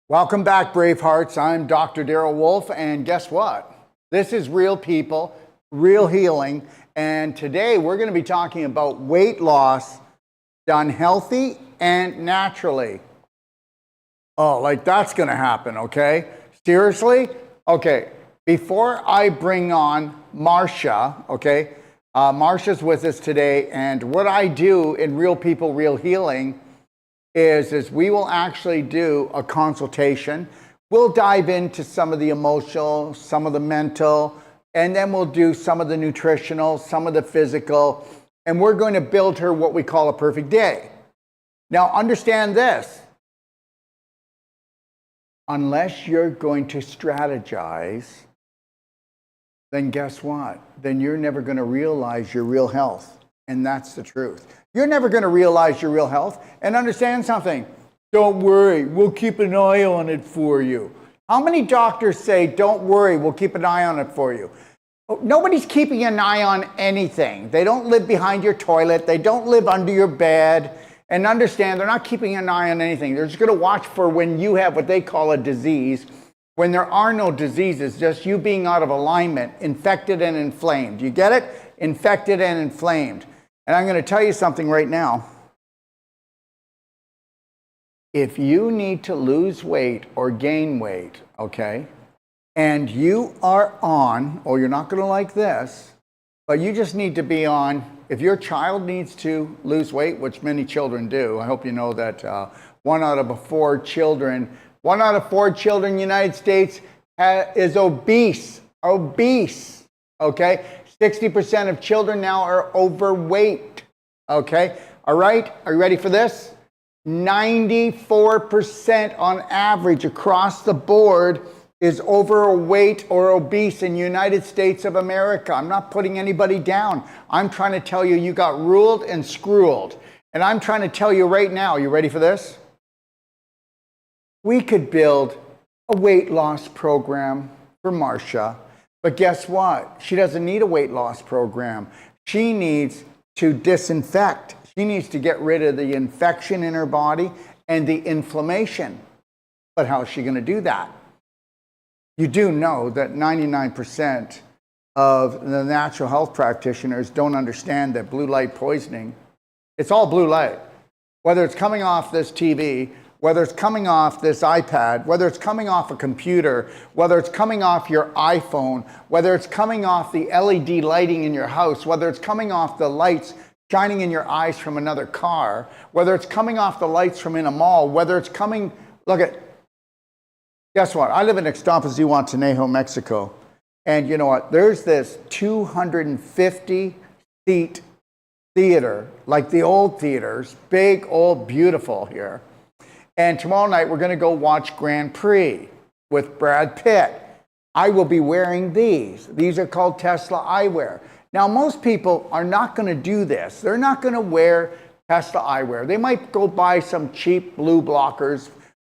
Welcome back, Bravehearts. I'm Dr. Darrell Wolfe, and guess what? This is real people, real healing, and today we're going to be talking about weight loss done healthy and naturally. Oh, like that's going to happen, okay? Seriously? Okay, before I bring on Marcia, okay? Marcia's with us today, and what I do in Real People, Real Healing is we will actually do a consultation. We'll dive into some of the emotional, some of the mental, and then we'll do some of the nutritional, some of the physical, and we're going to build her what we call a perfect day. Now, understand this. Unless you're going to strategize, then guess what? Then you're never going to realize your real health. And that's the truth. You're never going to realize your real health. And understand something. Don't worry, we'll keep an eye on it for you. How many doctors say, don't worry, we'll keep an eye on it for you? Nobody's keeping an eye on anything. They don't live behind your toilet. They don't live under your bed. And understand, they're not keeping an eye on anything. They're just going to watch for when you have what they call a disease, when there are no diseases, just you being out of alignment, infected and inflamed. You get it? Infected and inflamed. And I'm going to tell you something right now. If you need to lose weight or gain weight, okay, and you are on, oh, you're not going to like this, but you just need to be on, if your child needs to lose weight, which many children do, I hope you know that 1 out of 4 children in the United States is obese, okay? 60% of children now are overweight, okay? All right, are you ready for this? 94% on average across the board is overweight or obese in the United States of America. I'm not putting anybody down. I'm trying to tell you, you got ruled and screwed. And I'm trying to tell you right now, you ready for this? We could build a weight loss program for Marcia. But guess what? She doesn't need a weight loss program. She needs to disinfect. She needs to get rid of the infection in her body and the inflammation. But how is she going to do that? You do know that 99% of the natural health practitioners don't understand that blue light poisoning, it's all blue light. Whether it's coming off this TV, whether it's coming off this iPad, whether it's coming off a computer, whether it's coming off your iPhone, whether it's coming off the LED lighting in your house, whether it's coming off the lights shining in your eyes from another car, whether it's coming off the lights from in a mall, whether it's coming, guess what? I live in Ixtapas, Zihuatanejo, Mexico. And you know what? There's this 250-seat theater, like the old theaters, big, old, beautiful here. And tomorrow night, we're going to go watch Grand Prix with Brad Pitt. I will be wearing these. These are called Tesla eyewear. Now, most people are not going to do this. They're not going to wear Tesla eyewear. They might go buy some cheap blue blockers,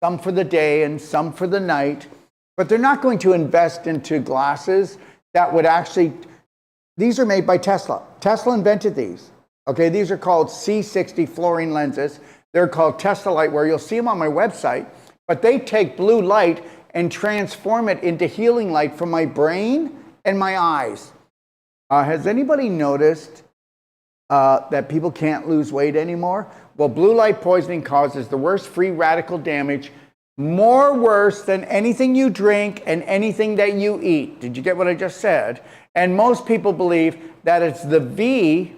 some for the day and some for the night, but they're not going to invest into glasses that would actually, these are made by Tesla. Tesla invented these. Okay, these are called C60 fluorine lenses. They're called Tesla Lightwear. You'll see them on my website, but they take blue light and transform it into healing light from my brain and my eyes. Has anybody noticed that people can't lose weight anymore? Well, blue light poisoning causes the worst free radical damage, more worse than anything you drink and anything that you eat. Did you get what I just said? And most people believe that it's the V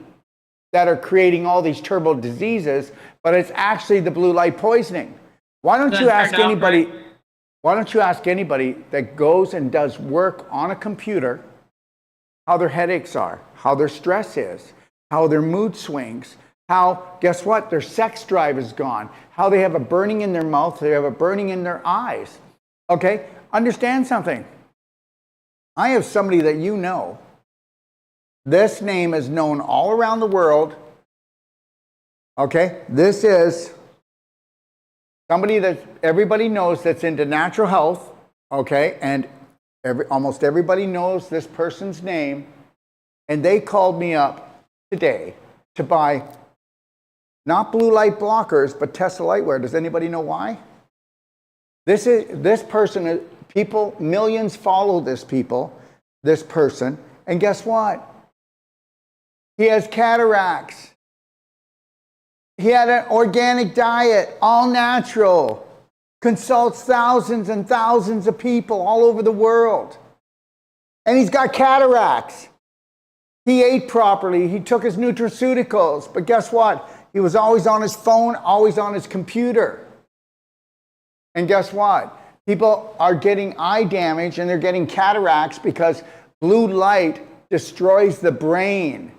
that are creating all these turbo diseases, but it's actually the blue light poisoning. Why don't you ask anybody that goes and does work on a computer how their headaches are, how their stress is, how their mood swings, how, guess what, their sex drive is gone, how they have a burning in their mouth, they have a burning in their eyes. Okay, understand something. I have somebody that you know. This name is known all around the world. Okay, this is somebody that everybody knows that's into natural health. Okay, and almost everybody knows this person's name. And they called me up today to buy not blue light blockers, but Tesla Lightwear. Does anybody know why? This person, people, millions follow this person, and guess what? He has cataracts. He had an organic diet, all natural, consults thousands and thousands of people all over the world. And he's got cataracts. He ate properly. He took his nutraceuticals. But guess what? He was always on his phone, always on his computer. And guess what? People are getting eye damage and they're getting cataracts because blue light destroys the brain.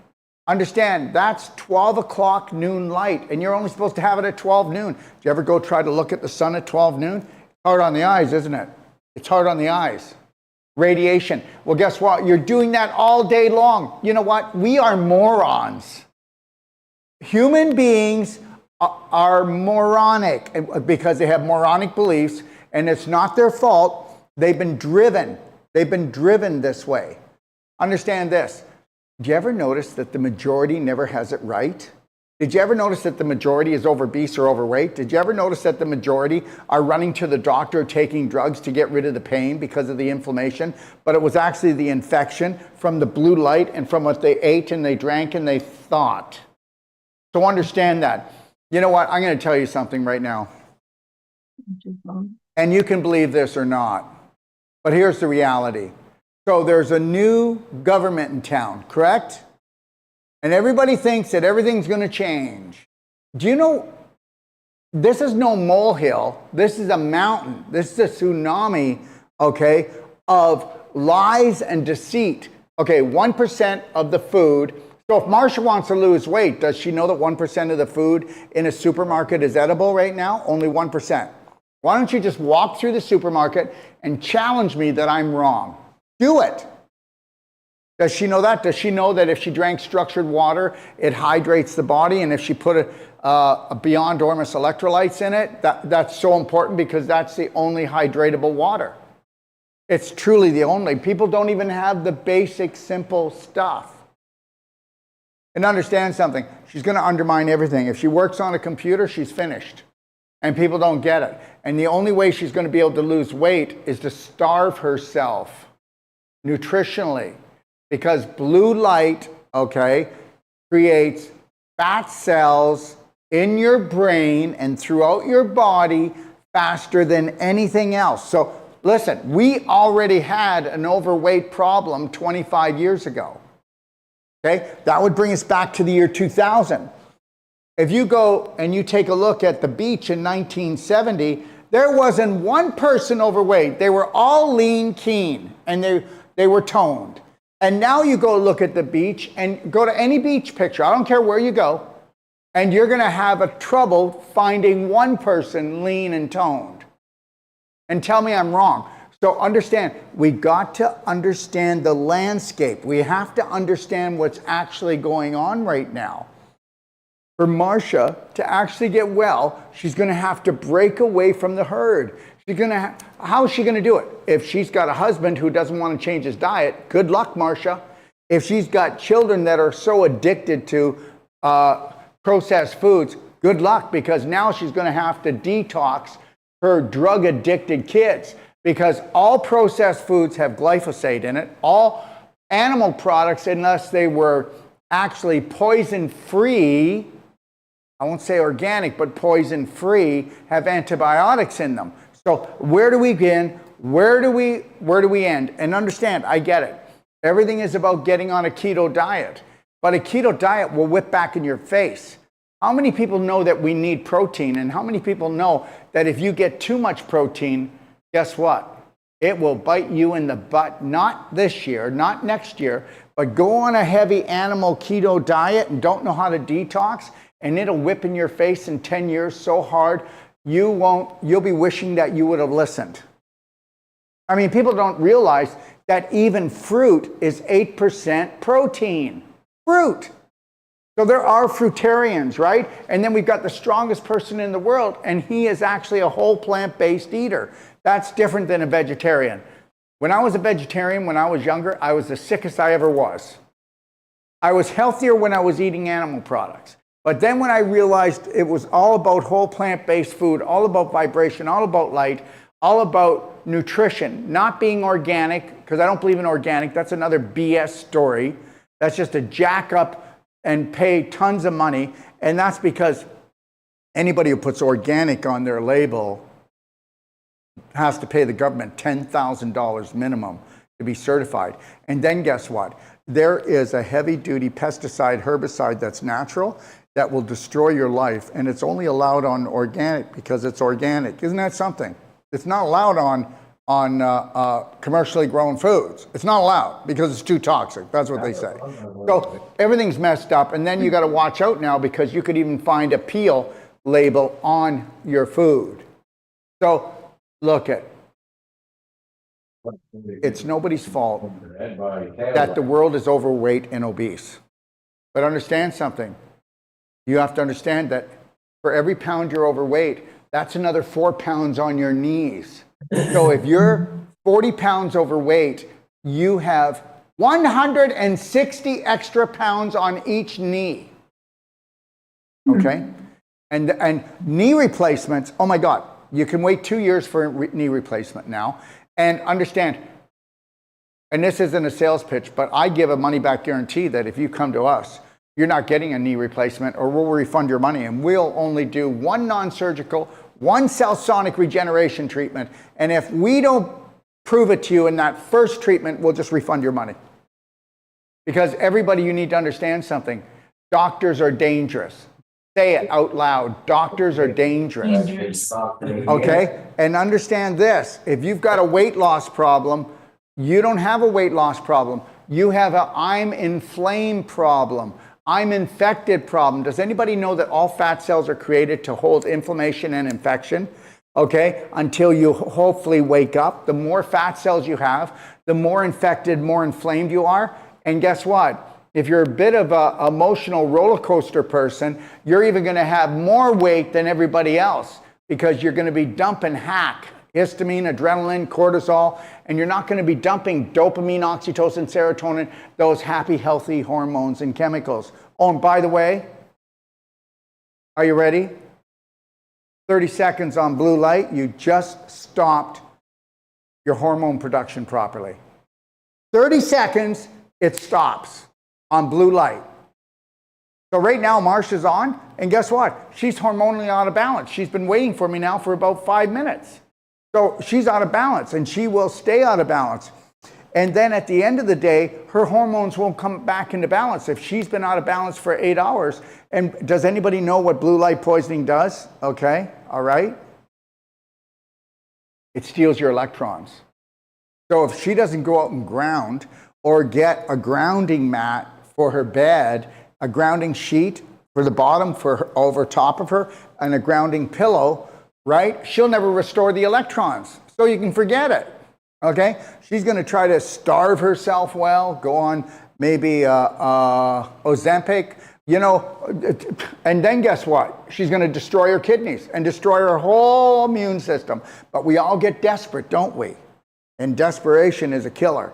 Understand, that's 12 o'clock noon light, and you're only supposed to have it at 12 noon. Do you ever go try to look at the sun at 12 noon? It's hard on the eyes, isn't it? It's hard on the eyes. Radiation. Well, guess what? You're doing that all day long. You know what? We are morons. Human beings are moronic because they have moronic beliefs, and it's not their fault. They've been driven. They've been driven this way. Understand this. Did you ever notice that the majority never has it right? Did you ever notice that the majority is obese or overweight? Did you ever notice that the majority are running to the doctor taking drugs to get rid of the pain because of the inflammation? But it was actually the infection from the blue light and from what they ate and they drank and they thought. So understand that. You know what? I'm going to tell you something right now. And you can believe this or not. But here's the reality. So there's a new government in town, correct? And everybody thinks that everything's going to change. Do you know, this is no molehill. This is a mountain. This is a tsunami, okay, of lies and deceit. Okay, 1% of the food. So if Marsha wants to lose weight, does she know that 1% of the food in a supermarket is edible right now? Only 1%. Why don't you just walk through the supermarket and challenge me that I'm wrong? Do it. Does she know that? Does she know that if she drank structured water, it hydrates the body, and if she put a Beyond Ormus electrolytes in it, that's so important because that's the only hydratable water. It's truly the only. People don't even have the basic, simple stuff. And understand something. She's going to undermine everything. If she works on a computer, she's finished. And people don't get it. And the only way she's going to be able to lose weight is to starve herself nutritionally, because blue light, okay, creates fat cells in your brain and throughout your body faster than anything else. So listen, we already had an overweight problem 25 years ago. Okay, that would bring us back to the year 2000. If you go and you take a look at the beach in 1970, there wasn't one person overweight. They were all lean, keen, and they were toned. And now you go look at the beach and go to any beach picture, I don't care where you go, and you're going to have a trouble finding one person lean and toned. And tell me I'm wrong. So understand, we got to understand the landscape. We have to understand what's actually going on right now. For Marsha to actually get well, she's going to have to break away from the herd. How is she going to do it? If she's got a husband who doesn't want to change his diet, good luck, Marsha. If she's got children that are so addicted to processed foods, good luck, because now she's going to have to detox her drug-addicted kids, because all processed foods have glyphosate in it. All animal products, unless they were actually poison-free, I won't say organic, but poison-free, have antibiotics in them. So where do we begin? Where do we end? And understand, I get it. Everything is about getting on a keto diet. But a keto diet will whip back in your face. How many people know that we need protein? And how many people know that if you get too much protein, guess what? It will bite you in the butt, not this year, not next year, but go on a heavy animal keto diet and don't know how to detox, and it'll whip in your face in 10 years so hard, you'll be wishing that you would have listened. I mean, people don't realize that even fruit is 8% protein. Fruit. So there are fruitarians, right? And then we've got the strongest person in the world, and he is actually a whole plant-based eater. That's different than a vegetarian. When I was a vegetarian, when I was younger, I was the sickest I ever was. I was healthier when I was eating animal products. But then when I realized it was all about whole plant-based food, all about vibration, all about light, all about nutrition, not being organic, because I don't believe in organic. That's another BS story. That's just to jack up and pay tons of money. And that's because anybody who puts organic on their label has to pay the government $10,000 minimum to be certified. And then guess what? There is a heavy-duty pesticide, herbicide that's natural that will destroy your life, and it's only allowed on organic because it's organic. Isn't that something? It's not allowed on commercially grown foods. It's not allowed because it's too toxic. That's what they say. So everything's messed up, and then you got to watch out now because you could even find a peel label on your food. So look at. It's nobody's fault that the world is overweight and obese. But understand something. You have to understand that for every pound you're overweight, that's another 4 pounds on your knees. So if you're 40 pounds overweight, you have 160 extra pounds on each knee. Okay? And knee replacements, oh my God, you can wait 2 years for a knee replacement now. And understand, and this isn't a sales pitch, but I give a money-back guarantee that if you come to us, you're not getting a knee replacement or we'll refund your money, and we'll only do one non-surgical, one cell sonic regeneration treatment. And if we don't prove it to you in that first treatment, we'll just refund your money. Because everybody, you need to understand something. Doctors are dangerous. Say it out loud. Doctors are dangerous. Okay? And understand this. If you've got a weight loss problem, you don't have a weight loss problem. You have a I'm inflamed problem. I'm infected problem. Does anybody know that all fat cells are created to hold inflammation and infection? Okay? Until you hopefully wake up. The more fat cells you have, the more infected, more inflamed you are. And guess what? If you're a bit of an emotional roller coaster person, you're even going to have more weight than everybody else because you're going to be dumping histamine, adrenaline, cortisol, and you're not going to be dumping dopamine, oxytocin, serotonin, those happy, healthy hormones and chemicals. Oh, and by the way, are you ready? 30 seconds on blue light, you just stopped your hormone production properly. 30 seconds, it stops on blue light. So right now, Marsha's on, and guess what? She's hormonally out of balance. She's been waiting for me now for about 5 minutes. So she's out of balance, and she will stay out of balance. And then at the end of the day, her hormones won't come back into balance if she's been out of balance for 8 hours. And does anybody know what blue light poisoning does? Okay, all right. It steals your electrons. So if she doesn't go out and ground or get a grounding mat for her bed, a grounding sheet for the bottom for her, over top of her, and a grounding pillow, right? She'll never restore the electrons. So you can forget it. Okay? She's going to try to starve herself well, go on maybe Ozempic, and then guess what? She's going to destroy her kidneys and destroy her whole immune system. But we all get desperate, don't we? And desperation is a killer.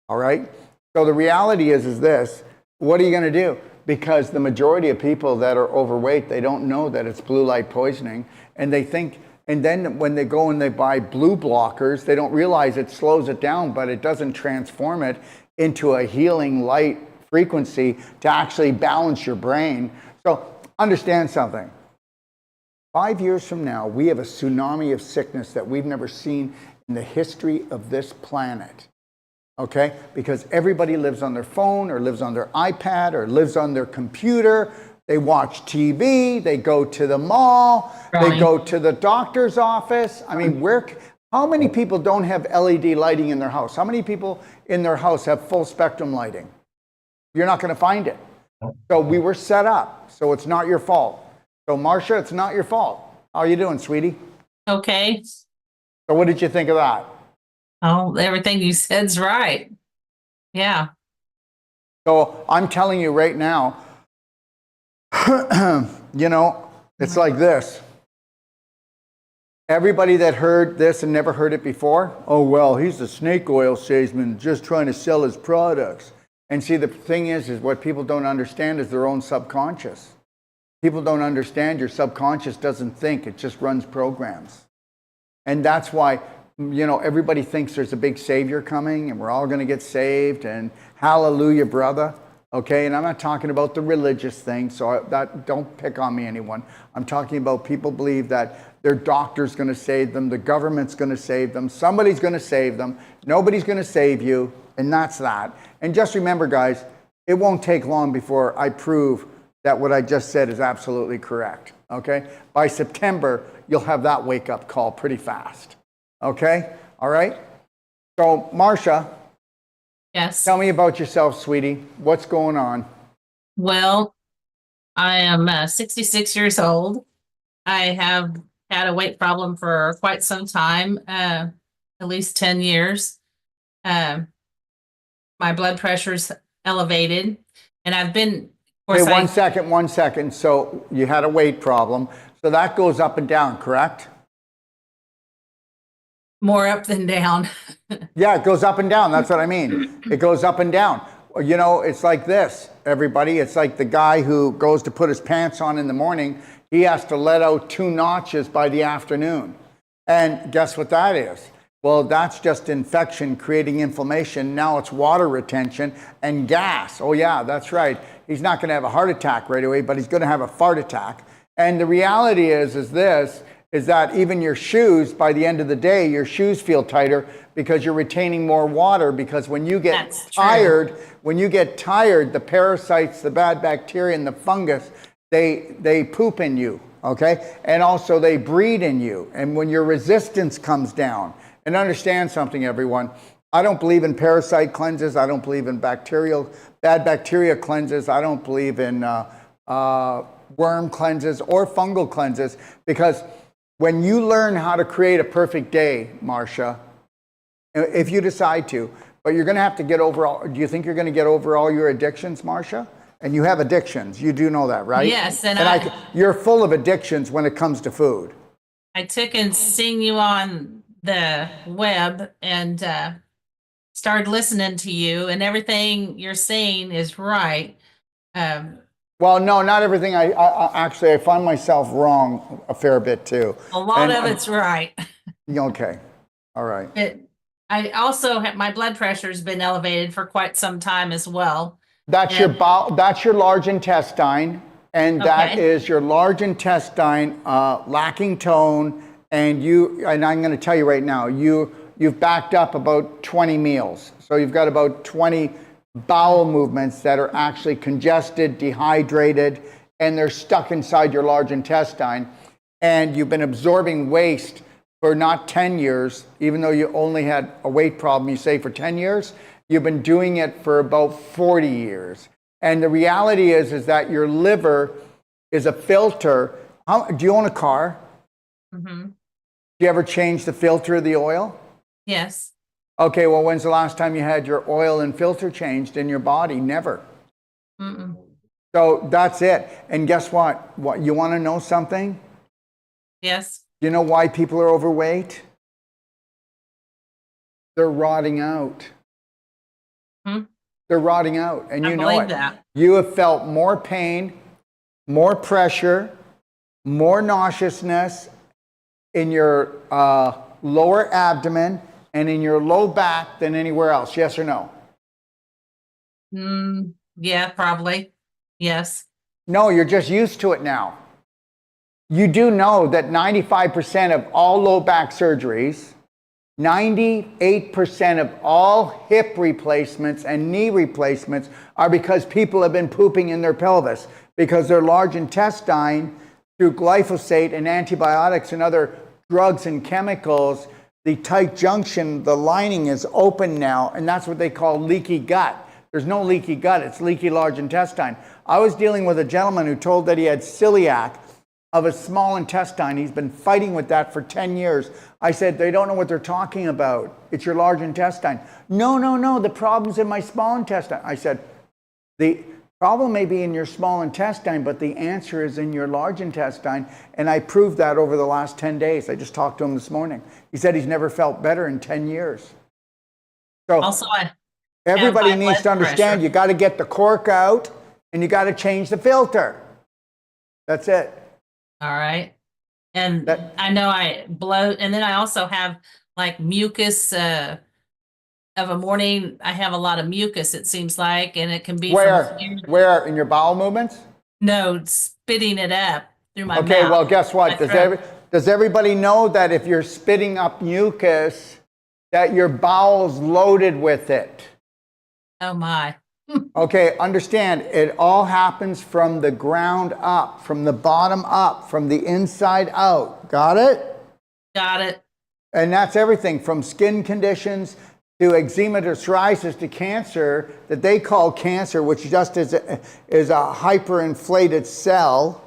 All right? So the reality is this. What are you going to do? Because the majority of people that are overweight, they don't know that it's blue light poisoning. And they think, and then when they go and they buy blue blockers, they don't realize it slows it down, but it doesn't transform it into a healing light frequency to actually balance your brain. So understand something. 5 years from now, we have a tsunami of sickness that we've never seen in the history of this planet. Okay? Because everybody lives on their phone or lives on their iPad or lives on their computer. They watch TV, they go to the mall, they go to the doctor's office. I mean, how many people don't have LED lighting in their house? How many people in their house have full spectrum lighting? You're not going to find it. So we were set up. So it's not your fault. So Marsha, it's not your fault. How are you doing, sweetie? Okay. So what did you think of that? Oh, everything you said's right. Yeah. So I'm telling you right now, it's like this. Everybody that heard this and never heard it before, oh, well, he's a snake oil salesman just trying to sell his products. And see, the thing is what people don't understand is their own subconscious. People don't understand your subconscious doesn't think, it just runs programs. And that's why, everybody thinks there's a big savior coming and we're all going to get saved and hallelujah, brother. Okay, and I'm not talking about the religious thing, so don't pick on me, anyone. I'm talking about people believe that their doctor's going to save them, the government's going to save them, somebody's going to save them, nobody's going to save you, and that's that. And just remember, guys, it won't take long before I prove that what I just said is absolutely correct. Okay, by September, you'll have that wake-up call pretty fast. Okay, all right. So, Marcia. Yes. Tell me about yourself, sweetie. What's going on? Well, I am 66 years old. I have had a weight problem for quite some time, at least 10 years. My blood pressure's elevated, and I've been, of course, Hey, one second. So you had a weight problem. So that goes up and down, correct? more up than down. Yeah, it goes up and down. That's what I mean. It goes up and down. It's like this, everybody. It's like the guy who goes to put his pants on in the morning. He has to let out 2 notches by the afternoon. And guess what that is? Well, that's just infection creating inflammation. Now it's water retention and gas. Oh yeah, that's right. He's not going to have a heart attack right away, but he's going to have a fart attack. And the reality is that even your shoes, by the end of the day, your shoes feel tighter because you're retaining more water, because when you get tired, the parasites, the bad bacteria, and the fungus, they poop in you, okay? And also they breed in you. And when your resistance comes down, and understand something, everyone, I don't believe in parasite cleanses. I don't believe in bad bacteria cleanses. I don't believe in worm cleanses or fungal cleanses, because when you learn how to create a perfect day, Marcia, if you decide to, but you're going to have to get over all, do you think you're going to get over all your addictions, Marcia? And you have addictions. You do know that, right? Yes. And you're full of addictions when it comes to food. I took and seen you on the web and started listening to you, and everything you're saying is right. Well, no, not everything. I find myself wrong a fair bit too. A lot of it's right. Okay. All right. I also have, my blood pressure's been elevated for quite some time as well. That's your large intestine, and that is your large intestine lacking tone. And I'm going to tell you right now, you've backed up about 20 meals. So you've got about 20 bowel movements that are actually congested, dehydrated, and they're stuck inside your large intestine. And you've been absorbing waste for not 10 years, even though you only had a weight problem, you say, for 10 years. You've been doing it for about 40 years. And the reality is that your liver is a filter. Do you own a car? Mm-hmm. Do you ever change the filter of the oil? Yes. Okay, well, when's the last time you had your oil and filter changed in your body? Never. Mm-mm. So that's it. And guess what? You want to know something? Yes. You know why people are overweight? They're rotting out. Hmm? They're rotting out, and you know it. That. You have felt more pain, more pressure, more nauseousness in your lower abdomen and in your low back than anywhere else. Yes or no? Yeah, probably. Yes. No, you're just used to it now. You do know that 95% of all low back surgeries, 98% of all hip replacements and knee replacements are because people have been pooping in their pelvis, because their large intestine, through glyphosate and antibiotics and other drugs and chemicals, the tight junction, the lining is open now, and that's what they call leaky gut. There's no leaky gut, it's leaky large intestine. I was dealing with a gentleman who told that he had celiac of a small intestine. He's been fighting with that for 10 years. I said, they don't know what they're talking about. It's your large intestine. No, the problem's in my small intestine. I said, the problem may be in your small intestine, but the answer is in your large intestine. And I proved that over the last 10 days. I just talked to him this morning. He said he's never felt better in 10 years. So also, everybody needs to understand, you got to get the cork out and you got to change the filter. That's it. All right. And That I know I bloat, and then I also have like mucus, of a morning. I have a lot of mucus, it seems like, and it can be from where in your bowel movements? no, spitting it up through my Okay, mouth, well, guess my what? throat. Does everybody know that if you're spitting up mucus, that your bowel's loaded with it? Oh my. Okay, understand, it all happens from the ground up, from the bottom up, from the inside out. Got it? Got it. And that's everything from skin conditions to eczema to psoriasis to cancer that they call cancer, which just is a hyperinflated cell.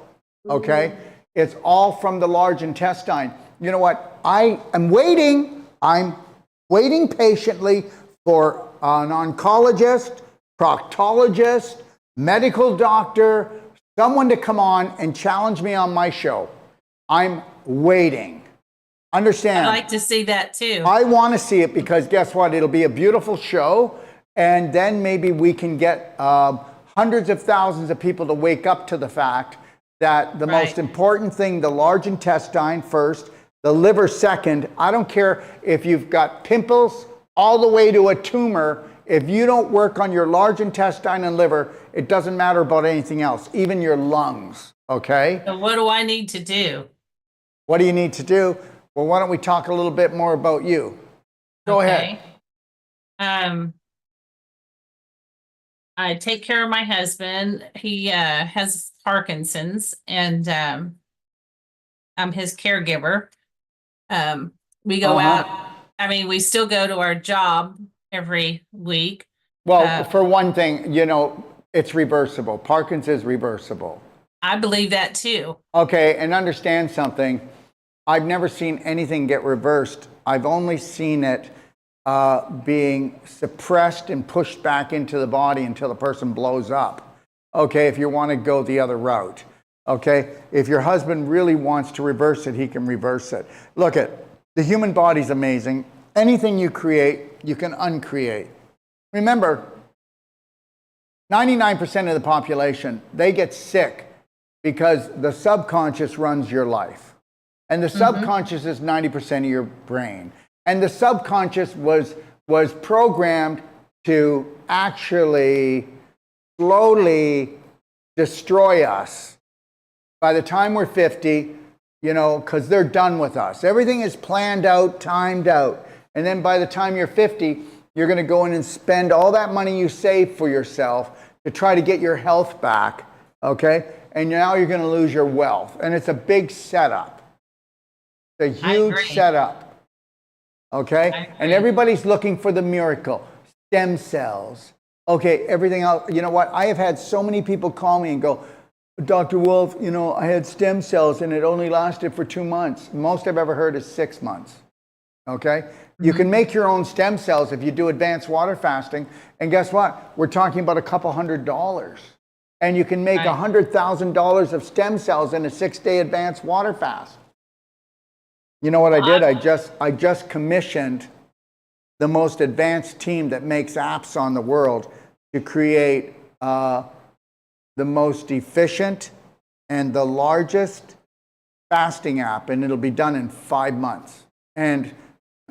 Okay? It's all from the large intestine. You know what? I'm waiting patiently for an oncologist, proctologist, medical doctor, someone to come on and challenge me on my show. I'm waiting. Understand? I'd like to see that too. I want to see it because guess what? It'll be a beautiful show. And then maybe we can get hundreds of thousands of people to wake up to the fact that the most important thing, the large intestine first, the liver second. I don't care if you've got pimples all the way to a tumor. If you don't work on your large intestine and liver, it doesn't matter about anything else, even your lungs. Okay? So what do I need to do? What do you need to do? Well, why don't we talk a little bit more about you? Go ahead. I take care of my husband. He has Parkinson's, and I'm his caregiver. We go out. I mean, we still go to our job every week. Well, for one thing, you know, it's reversible. Parkinson's is reversible. I believe that too. Okay, and understand something. I've never seen anything get reversed. I've only seen it being suppressed and pushed back into the body until the person blows up. Okay, if you want to go the other route. Okay, if your husband really wants to reverse it, he can reverse it. Look, the human body's amazing. Anything you create, you can uncreate. Remember, 99% of the population, they get sick because the subconscious runs your life. And the subconscious is 90% of your brain. And the subconscious was programmed to actually slowly destroy us by the time we're 50, you know, because they're done with us. Everything is planned out, timed out. And then by the time you're 50, you're going to go in and spend all that money you saved for yourself to try to get your health back, okay? And now you're going to lose your wealth. And it's a big setup. It's a huge setup, okay? And everybody's looking for the miracle. Stem cells. Okay, everything else. You know what? I have had so many people call me and go, Dr. Wolfe, you know, I had stem cells and it only lasted for 2 months. Most I've ever heard is 6 months, okay? You can make your own stem cells if you do advanced water fasting. And guess what? We're talking about a couple $100. And you can make $100,000 of stem cells in a 6-day advanced water fast. You know what I did? I just commissioned the most advanced team that makes apps on the world to create the most efficient and the largest fasting app, and it'll be done in 5 months. And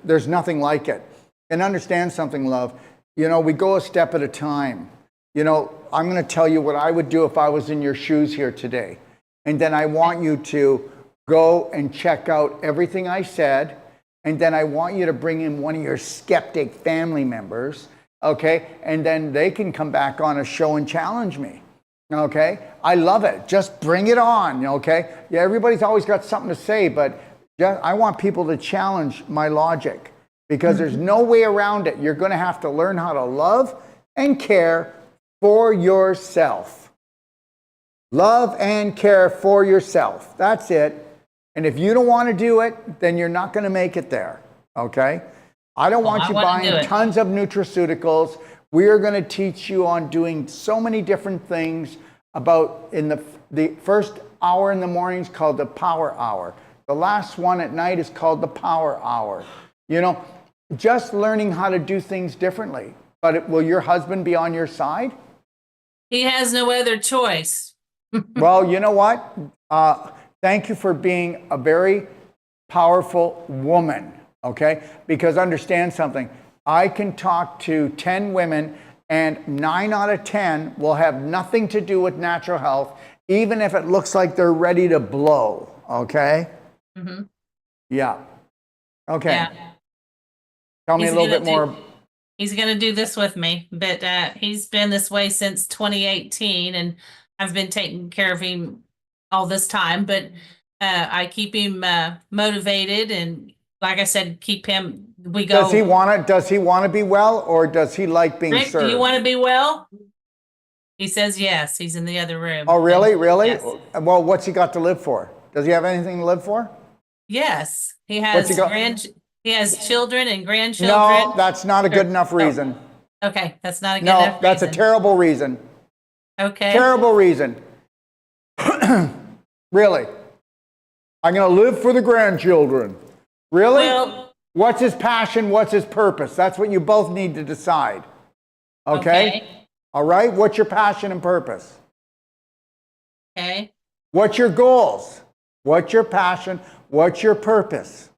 there's nothing like it. And understand something, love. You know, we go a step at a time. You know, I'm going to tell you what I would do if I was in your shoes here today. And then I want you to go and check out everything I said, and then I want you to bring in one of your skeptic family members, okay? And then they can come back on a show and challenge me, okay? I love it. Just bring it on, okay? Yeah, everybody's always got something to say, but I want people to challenge my logic because there's no way around it. You're going to have to learn how to love and care for yourself. Love and care for yourself. That's it. And if you don't want to do it, then you're not going to make it there, okay? I don't want you buying tons of nutraceuticals. We are going to teach you on doing so many different things about in the first hour in the morning is called the power hour. The last one at night is called the power hour. You know, just learning how to do things differently. But will your husband be on your side? He has no other choice. Well, you know what? Thank you for being a very powerful woman, okay? Because understand something. I can talk to 10 women and 9 out of 10 will have nothing to do with natural health, even if it looks like they're ready to blow, okay? Mm-hmm. Yeah. Okay. Yeah. Tell me a little bit more. He's going to do this with me, but he's been this way since 2018, and I've been taking care of him all this time. But I keep him motivated, and like I said, keep him. We go. Does he want to be well, or does he like being Rick, served? do you want to be well? He says yes. He's in the other room. Oh, really? Really? Yes. Well, what's he got to live for? Does he have anything to live for? Yes, he has He has children and grandchildren. No, that's not a good enough reason. Okay, that's not a good enough reason. No, that's a terrible reason. Okay. Terrible reason. Really? I'm going to live for the grandchildren. Really? Well, what's his passion? What's his purpose? That's what you both need to decide. Okay? All right? What's your passion and purpose? Okay. What's your goals? What's your passion? What's your purpose?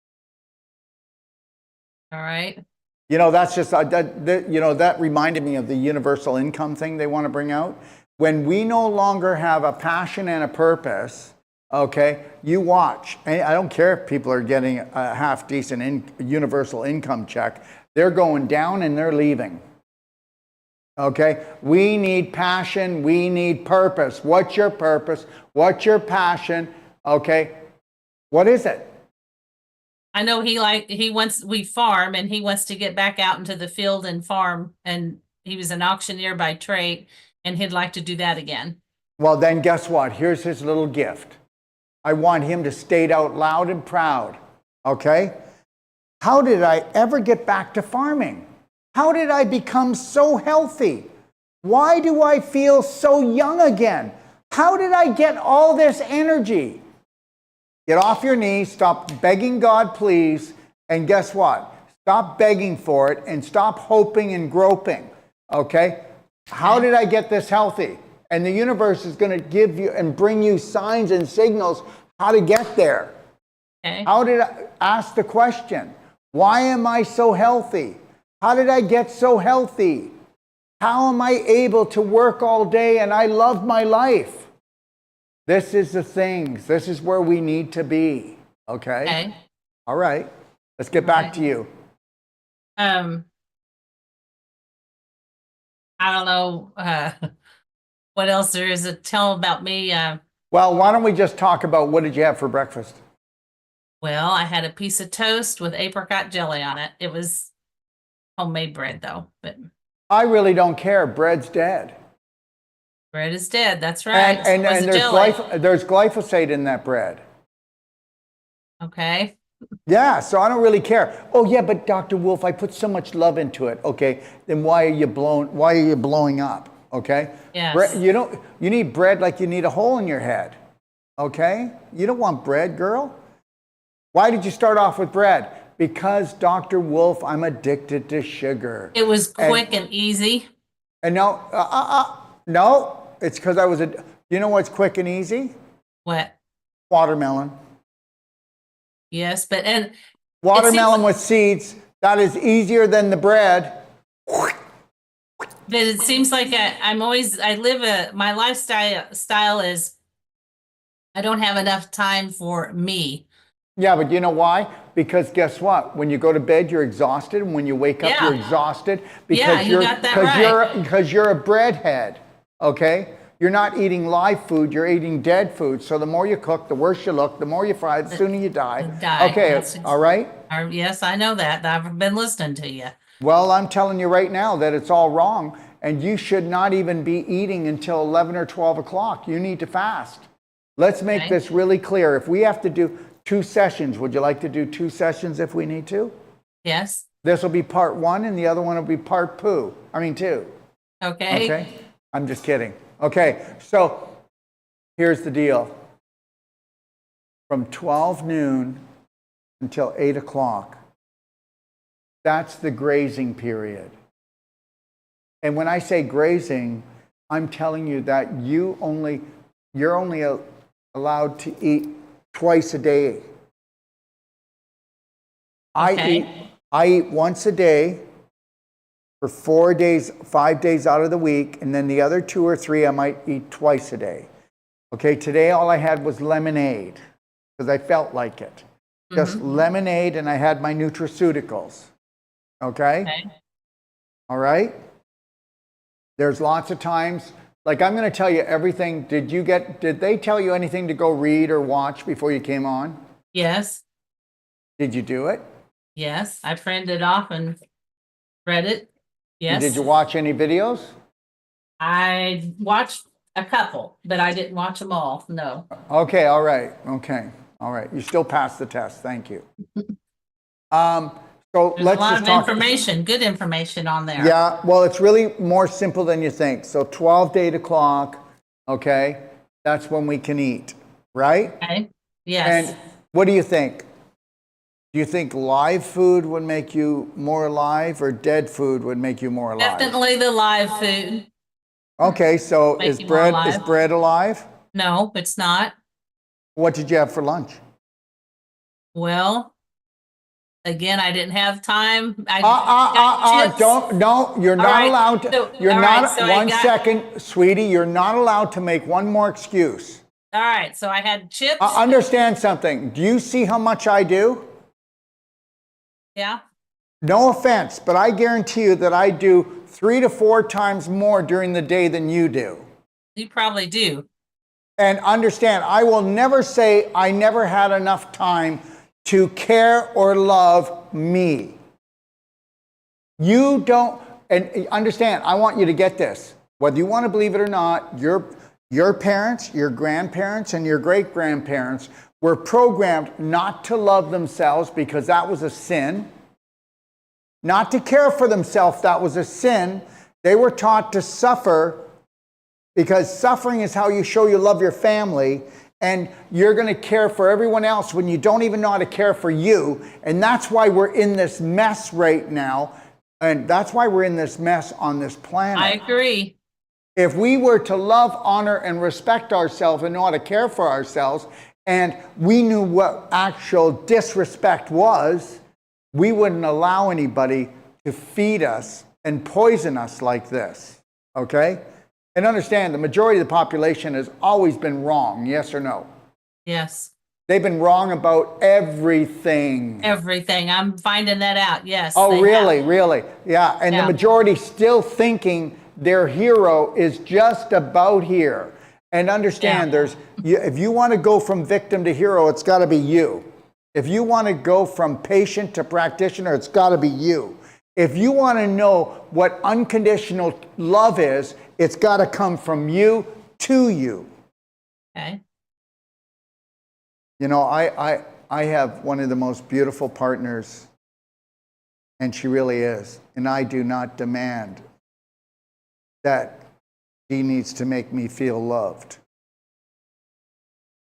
All right. You know, that's just, that reminded me of the universal income thing they want to bring out. When we no longer have a passion and a purpose, okay, you watch. And I don't care if people are getting a half decent universal income check. They're going down and they're leaving. Okay, we need passion. We need purpose. What's your purpose? What's your passion? Okay, what is it? I know we farm and he wants to get back out into the field and farm, and he was an auctioneer by trade and he'd like to do that again. Well, then guess what? Here's his little gift. I want him to state out loud and proud, okay? How did I ever get back to farming? How did I become so healthy? Why do I feel so young again? How did I get all this energy? Get off your knees, stop begging God, please, and guess what? Stop begging for it and stop hoping and groping, okay? How did I get this healthy? And the universe is going to give you and bring you signs and signals how to get there. Okay. How did I ask the question? Why am I so healthy? How did I get so healthy? How am I able to work all day and I love my life? This is the things. This is where we need to be. Okay? All right. Let's get back to you. I don't know what else there is to tell about me. Well, why don't we just talk about what did you have for breakfast? Well, I had a piece of toast with apricot jelly on it. It was homemade bread, though. But I really don't care. Bread's dead. Bread is dead. That's right. And there's glyphosate in that bread. Okay. Yeah, so I don't really care. Oh yeah, but Dr. Wolfe, I put so much love into it. Okay, then why are you blowing up? Okay? Yes. You need bread like you need a hole in your head. Okay? You don't want bread, girl. Why did you start off with bread? Because Dr. Wolfe, I'm addicted to sugar. It was quick and easy. And no, it's because you know what's quick and easy? What? Watermelon. Yes, but watermelon with seeds, that is easier than the bread. But it seems like my lifestyle is I don't have enough time for me. Yeah, but you know why? Because guess what? When you go to bed, you're exhausted, and when you wake up, you're exhausted because you got that right. because you're a breadhead. Okay? You're not eating live food, you're eating dead food. So the more you cook, the worse you look, the more you fry, the sooner you die. Okay, all right? Yes, I know that. I've been listening to you. Well, I'm telling you right now that it's all wrong, and you should not even be eating until 11 or 12 o'clock. You need to fast. Let's make this really clear. If we have to do 2 sessions, would you like to do 2 sessions if we need to? Yes. This will be part 1, and the other one will be part 2. Okay? Okay? I'm just kidding. Okay, so here's the deal. From 12 noon until 8 o'clock, that's the grazing period. And when I say grazing, I'm telling you that you're only allowed to eat twice a day. Okay. I eat once a day for 4 days, 5 days out of the week, and then the other 2 or 3 I might eat twice a day. Okay, today all I had was lemonade because I felt like it. Just lemonade, and I had my nutraceuticals. Okay? Okay. All right? There's lots of times, like I'm going to tell you everything. Did they tell you anything to go read or watch before you came on? Yes. Did you do it? Yes. I printed it off and read it. And did Yes. you watch any videos? I watched a couple, but I didn't watch them all. No. Okay, all right. Okay. All right. You still passed the test. Thank you. So There's let's a lot just of talk. information, good information on there. Yeah, well, it's really more simple than you think. So 12 to 8 o'clock, okay, that's when we can eat, right? Okay. Yes. And what do you think? Do you think live food would make you more alive, or dead food would make you more alive? Definitely the live food. Okay, so Make is you more bread alive. alive? No, it's not. What did you have for lunch? Well, again, I didn't have time. I got chips. You're not right. allowed to, So- you're all not, right, so I one got- second, sweetie, you're not allowed to make one more excuse. All right, so I had chips. Understand something. Do you see how much I do? Yeah. No offense, but I guarantee you that I do 3 to 4 times more during the day than you do. You probably do. And understand, I will never say I never had enough time to care or love me. You don't, and understand, I want you to get this. Whether you want to believe it or not, your parents, your grandparents, and your great-grandparents were programmed not to love themselves because that was a sin. Not to care for themselves, that was a sin. They were taught to suffer because suffering is how you show you love your family, and you're going to care for everyone else when you don't even know how to care for you. And that's why we're in this mess right now. And that's why we're in this mess on this planet. I agree. If we were to love, honor, and respect ourselves and know how to care for ourselves, and we knew what actual disrespect was, we wouldn't allow anybody to feed us and poison us like this, okay? And understand, the majority of the population has always been wrong, yes or no? Yes. They've been wrong about everything. Everything. I'm finding that out. Yes. Oh, they really, have. really? Yeah, and Yeah. the majority still thinking their hero is just about here. And understand, if you want to go from victim to hero, it's got to be you. If you want to go from patient to practitioner, it's got to be you. If you want to know what unconditional love is, it's got to come from you to you. Okay. You know, I have one of the most beautiful partners, and she really is. And I do not demand that she needs to make me feel loved.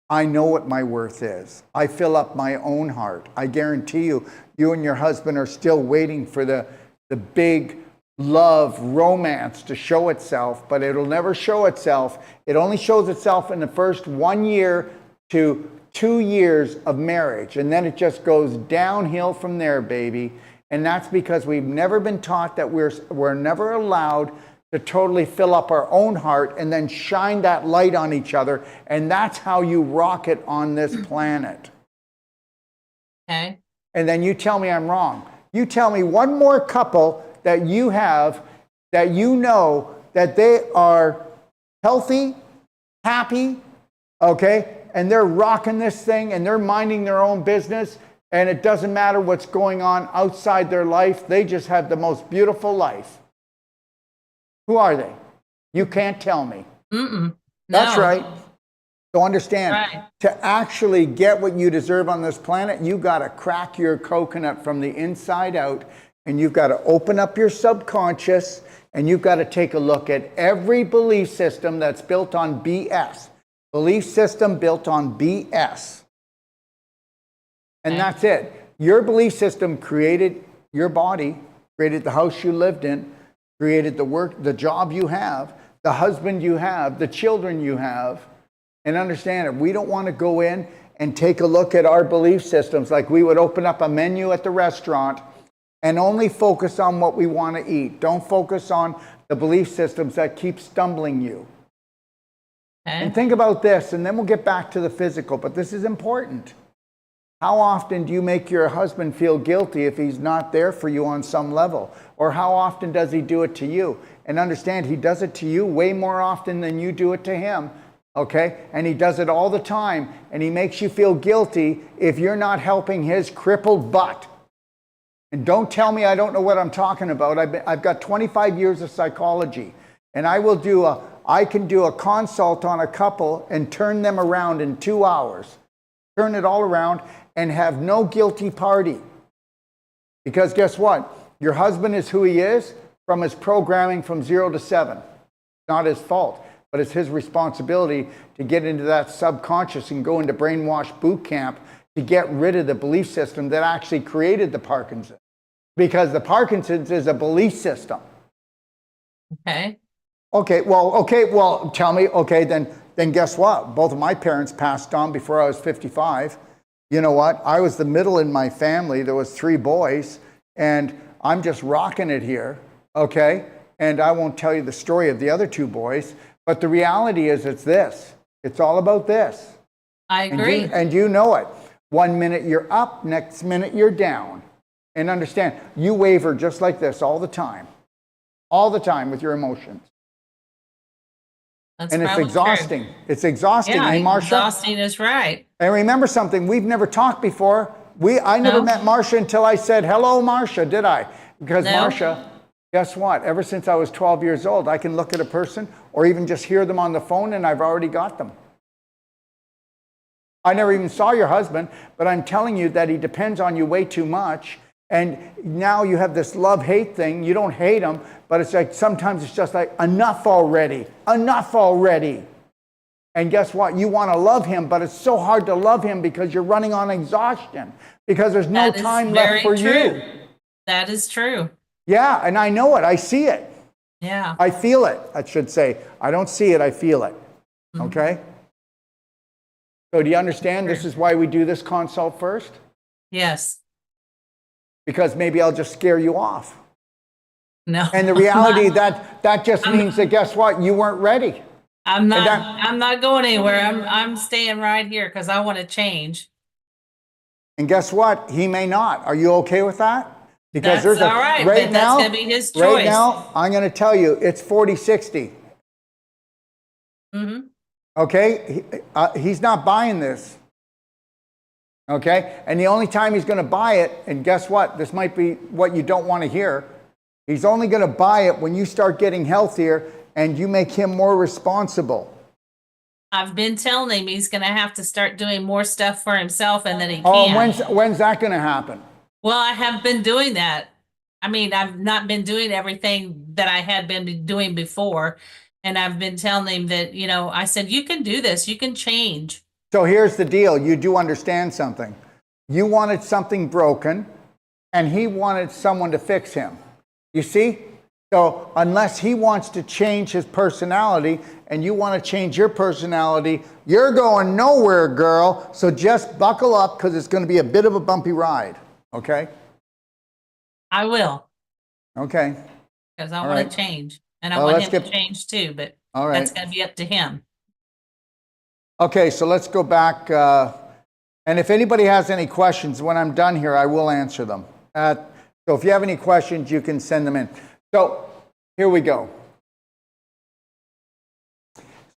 I know what my worth is. I fill up my own heart. I guarantee you, you and your husband are still waiting for the big love, romance to show itself, but it'll never show itself. It only shows itself in the first 1 year to 2 years of marriage, and then it just goes downhill from there, baby. And that's because we've never been taught that we're never allowed to totally fill up our own heart and then shine that light on each other. And that's how you rock it on this planet. Okay. And then you tell me I'm wrong. You tell me one more couple that you have that you know that they are healthy, happy, okay? And they're rocking this thing and they're minding their own business, and it doesn't matter what's going on outside their life. They just have the most beautiful life. Who are they? You can't tell me. Mm-mm. That's No. right. So understand, Right. to actually get what you deserve on this planet, you got to crack your coconut from the inside out, and you've got to open up your subconscious, and you've got to take a look at every belief system that's built on BS. Belief system built on BS. And Okay. that's it. Your belief system created your body, created the house you lived in, created the work, the job you have, the husband you have, the children you have. And understand it, we don't want to go in and take a look at our belief systems, like we would open up a menu at the restaurant and only focus on what we want to eat. Don't focus on the belief systems that keep stumbling you. Okay. And think about this, and then we'll get back to the physical, but this is important. How often do you make your husband feel guilty if he's not there for you on some level? Or how often does he do it to you? And understand, he does it to you way more often than you do it to him, okay? And he does it all the time, and he makes you feel guilty if you're not helping his crippled butt. And don't tell me I don't know what I'm talking about. I've got 25 years of psychology, and I can do a consult on a couple and turn them around in 2 hours. Turn it all around and have no guilty party. Because guess what? Your husband is who he is from his programming from 0 to 7. Not his fault, but it's his responsibility to get into that subconscious and go into brainwash boot camp to get rid of the belief system that actually created the Parkinson's. Because the Parkinson's is a belief system. Okay. Okay, well, tell me, okay, then guess what? Both of my parents passed on before I was 55. You know what? I was the middle in my family. There was 3 boys, and I'm just rocking it here, okay? And I won't tell you the story of the other 2 boys, but the reality is it's this. It's all about this. I agree. And you know it. One minute you're up, next minute you're down. And understand, you waver just like this all the time with your emotions. That's and it's exhausting. True. It's exhausting. Yeah, hey, Marsha? Exhausting is right. And remember something, we've never talked before. I never met Marsha until I said, hello, Marsha, did I? Because Marsha, guess what? Ever since I was 12 years old, I can look at a person or even just hear them on the phone and I've already got them. I never even saw your husband, but I'm telling you that he depends on you way too much. And now you have this love-hate thing. You don't hate him, but it's like sometimes it's just like, enough already. Enough already. And guess what? You want to love him, but it's so hard to love him because you're running on exhaustion. Because there's no time left for you. That is true. Yeah, and I know it. I see it. Yeah. I feel it, I should say. I don't see it, I feel it. Mm-hmm. Okay? So do you understand this is why we do this consult first? Yes. Because maybe I'll just scare you off. No. And the reality that just means that guess what? You weren't ready. I'm not going anywhere. I'm staying right here because I want to change. And guess what? He may not. Are you okay with that? Because that's all right, but that's going to be his choice. Right now, I'm going to tell you, it's 40-60. Mm-hmm. Okay? He's not buying this. Okay? And the only time he's going to buy it, and guess what? This might be what you don't want to hear. He's only going to buy it when you start getting healthier and you make him more responsible. I've been telling him he's going to have to start doing more stuff for himself and that he can. Oh, when's that going to happen? Well, I have been doing that. I mean, I've not been doing everything that I had been doing before. And I've been telling him that, I said, you can do this. You can change. So here's the deal. You do understand something. You wanted something broken, and he wanted someone to fix him. You see? So unless he wants to change his personality and you want to change your personality, you're going nowhere, girl. So just buckle up because it's going to be a bit of a bumpy ride. Okay? I will. Okay. Because I want to change. And I want him to change too, but that's going to be up to him. Okay, so let's go back. And if anybody has any questions, when I'm done here, I will answer them. So if you have any questions, you can send them in. So here we go.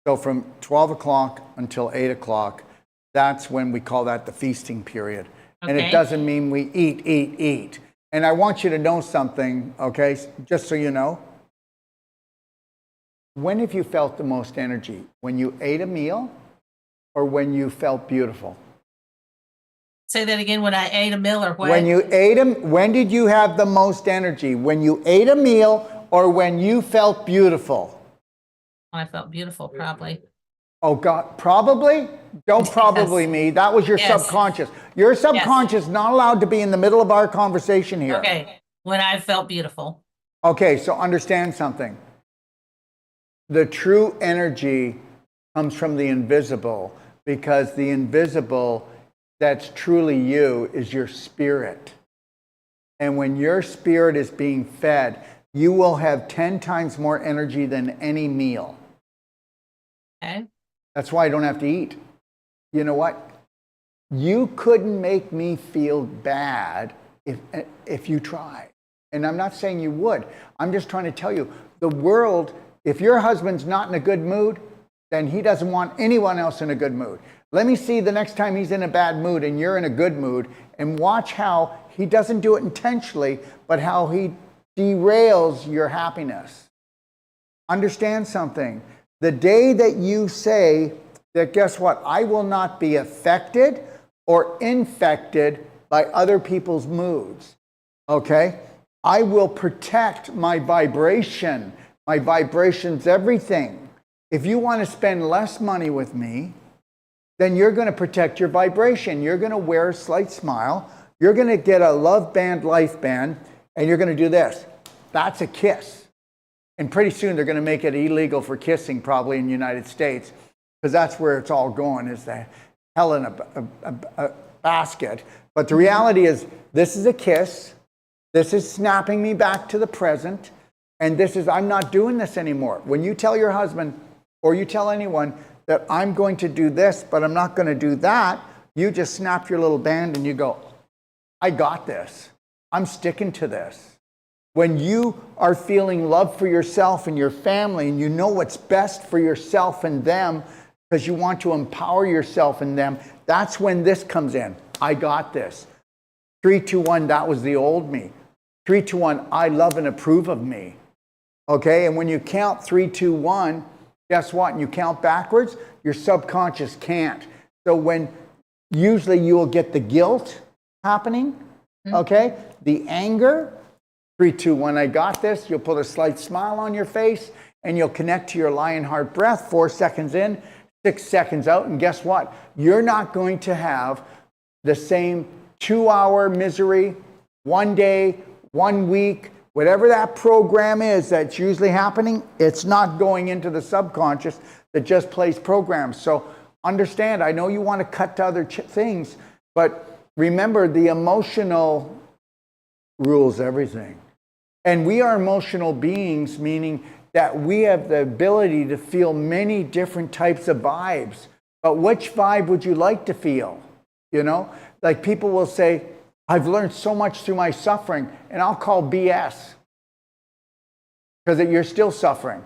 So from 12 o'clock until 8 o'clock, that's when we call that the feasting period. Okay. And it doesn't mean we eat. And I want you to know something, okay, just so you know. When have you felt the most energy? When you ate a meal or when you felt beautiful? Say that again, when I ate a meal or what? When did you have the most energy? When you ate a meal or when you felt beautiful? I felt beautiful, probably. Oh, God, probably? Don't probably me. That was your subconscious. Your subconscious is not allowed to be in the middle of our conversation here. Okay, when I felt beautiful. Okay, so understand something. The true energy comes from the invisible because the invisible that's truly you is your spirit. And when your spirit is being fed, you will have 10 times more energy than any meal. Okay. That's why I don't have to eat. You know what? You couldn't make me feel bad if you tried. And I'm not saying you would. I'm just trying to tell you, the world, if your husband's not in a good mood, then he doesn't want anyone else in a good mood. Let me see the next time he's in a bad mood and you're in a good mood, and watch how he doesn't do it intentionally, but how he derails your happiness. Understand something. The day that you say that, guess what? I will not be affected or infected by other people's moods. Okay? I will protect my vibration. My vibration's everything. If you want to spend less money with me, then you're going to protect your vibration. You're going to wear a slight smile. You're going to get a love band, life band, and you're going to do this. That's a kiss. And pretty soon they're going to make it illegal for kissing, probably in the United States, because that's where it's all going, is the hell in a basket. But the reality is, this is a kiss. This is snapping me back to the present. And this is, I'm not doing this anymore. When you tell your husband, or you tell anyone that I'm going to do this, but I'm not going to do that, you just snap your little band and you go, I got this. I'm sticking to this. When you are feeling love for yourself and your family, and you know what's best for yourself and them, because you want to empower yourself and them, that's when this comes in. I got this. 3, 2, 1, that was the old me. 3, 2, 1, I love and approve of me. Okay, and when you count 3, 2, 1, guess what? And you count backwards, your subconscious can't. So when usually you will get the guilt happening, okay, the anger, 3, 2, 1, I got this. You'll put a slight smile on your face and you'll connect to your lion heart breath, 4 seconds in, 6 seconds out. And guess what? You're not going to have the same 2-hour misery, 1 day, 1 week, whatever that program is that's usually happening, it's not going into the subconscious that just plays programs. So understand, I know you want to cut to other things, but remember, the emotional rules everything. And we are emotional beings, meaning that we have the ability to feel many different types of vibes. But which vibe would you like to feel? You know, like people will say, I've learned so much through my suffering, and I'll call BS, because you're still suffering.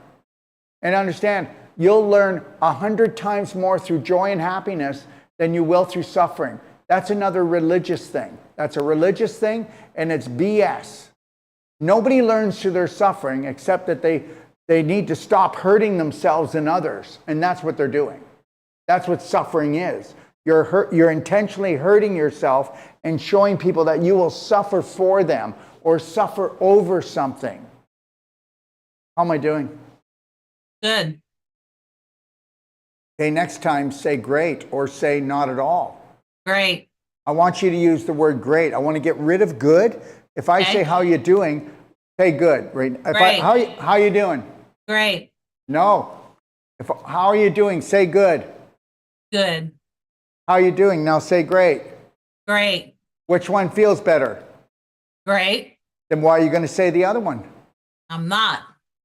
And understand, you'll learn 100 times more through joy and happiness than you will through suffering. That's another religious thing. That's a religious thing, and it's BS. Nobody learns through their suffering except that they need to stop hurting themselves and others, and that's what they're doing. That's what suffering is. You're intentionally hurting yourself and showing people that you will suffer for them or suffer over something. How am I doing? Good. Okay, next time say great or say not at all. Great. I want you to use the word great. I want to get rid of good. If I say how you doing, say good. Right? Great. How you doing? Great. No. How are you doing? Say good. Good. How are you doing? Now say great. Great. Which one feels better? Great. Then why are you going to say the other one? I'm not.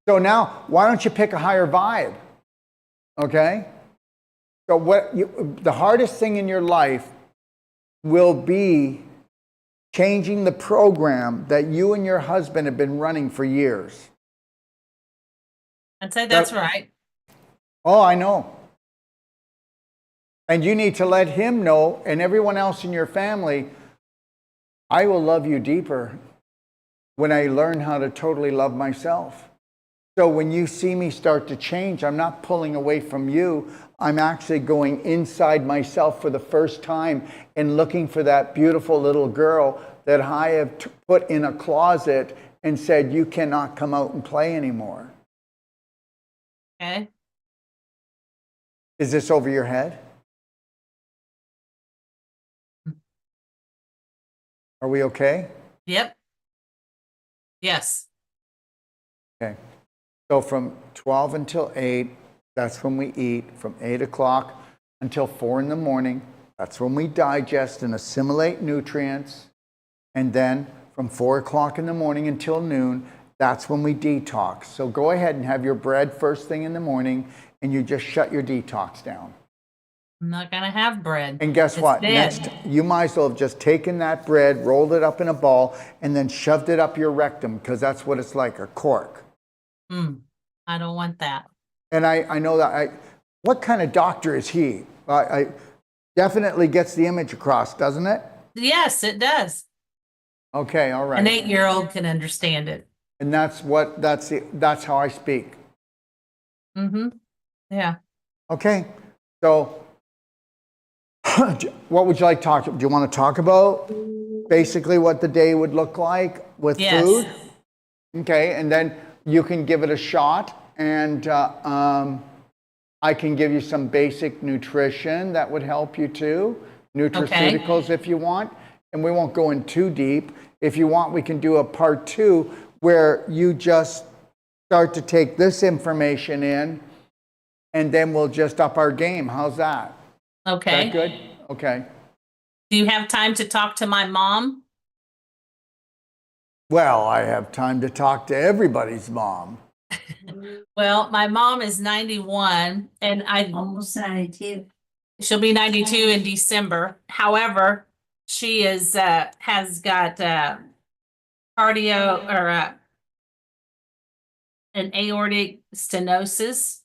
So now, why don't you pick a higher vibe? Okay? So the hardest thing in your life will be changing the program that you and your husband have been running for years. I'd say that's right. Oh, I know. And you need to let him know, and everyone else in your family, I will love you deeper when I learn how to totally love myself. So when you see me start to change, I'm not pulling away from you. I'm actually going inside myself for the first time and looking for that beautiful little girl that I have put in a closet and said, you cannot come out and play anymore. Okay. Is this over your head? Are we okay? Yep. Yes. Okay. So from 12 until 8, that's when we eat. From 8 o'clock until 4 in the morning, That's when we digest and assimilate nutrients. And then from 4 o'clock in the morning until noon, that's when we detox. So go ahead and have your bread first thing in the morning, and you just shut your detox down. I'm not going to have bread. And guess It's what? dead. Next, you might as well have just taken that bread, rolled it up in a ball, and then shoved it up your rectum, because that's what it's like, a cork. I don't want that. And I know that. What kind of doctor is he? I definitely gets the image across, doesn't it? Yes, it does. Okay, all right. An 8-year-old can understand it. And that's how I speak. Yeah. Okay, so what would you like to talk about? Do you want to talk about basically what the day would look like with food? Okay, and then you can give it a shot, and I can give you some basic nutrition that would help you too. Nutraceuticals if you want, and we won't go in too deep. If you want, we can do a part 2 where you just start to take this information in, and then we'll just up our game. How's that? Okay. Is that good? Okay. Do you have time to talk to my mom? Well, I have time to talk to everybody's mom. Well, my mom is 91, and Almost 92. she'll be 92 in December. However, she has got cardio or an aortic stenosis.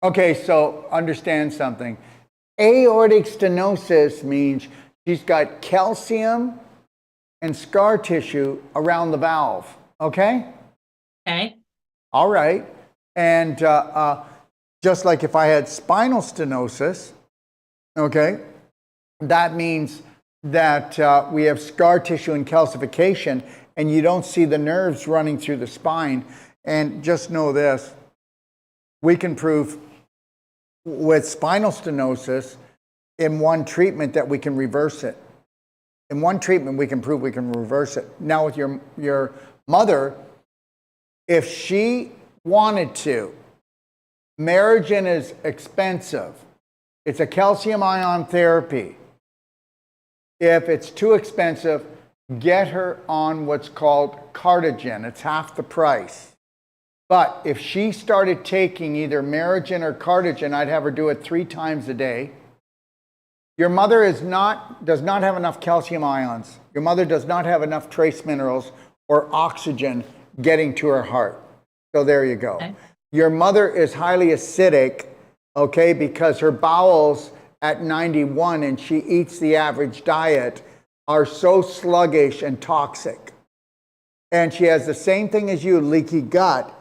Okay, so understand something. Aortic stenosis means she's got calcium and scar tissue around the valve. Okay? Okay. All right. And just like if I had spinal stenosis, okay, that means that we have scar tissue and calcification, and you don't see the nerves running through the spine. And just know this, we can prove with spinal stenosis in one treatment that we can reverse it. In one treatment, we can prove we can reverse it. Now with your mother, if she wanted to, Marigen is expensive. It's a calcium ion therapy. If it's too expensive, get her on what's called Cardigan. It's half the price. But if she started taking either Marigen or Cardigan, I'd have her do it 3 times a day. Your mother does not have enough calcium ions. Your mother does not have enough trace minerals or oxygen getting to her heart. So there you go. Okay. Your mother is highly acidic, okay, because her bowels at 91 and she eats the average diet are so sluggish and toxic. And she has the same thing as you, leaky gut.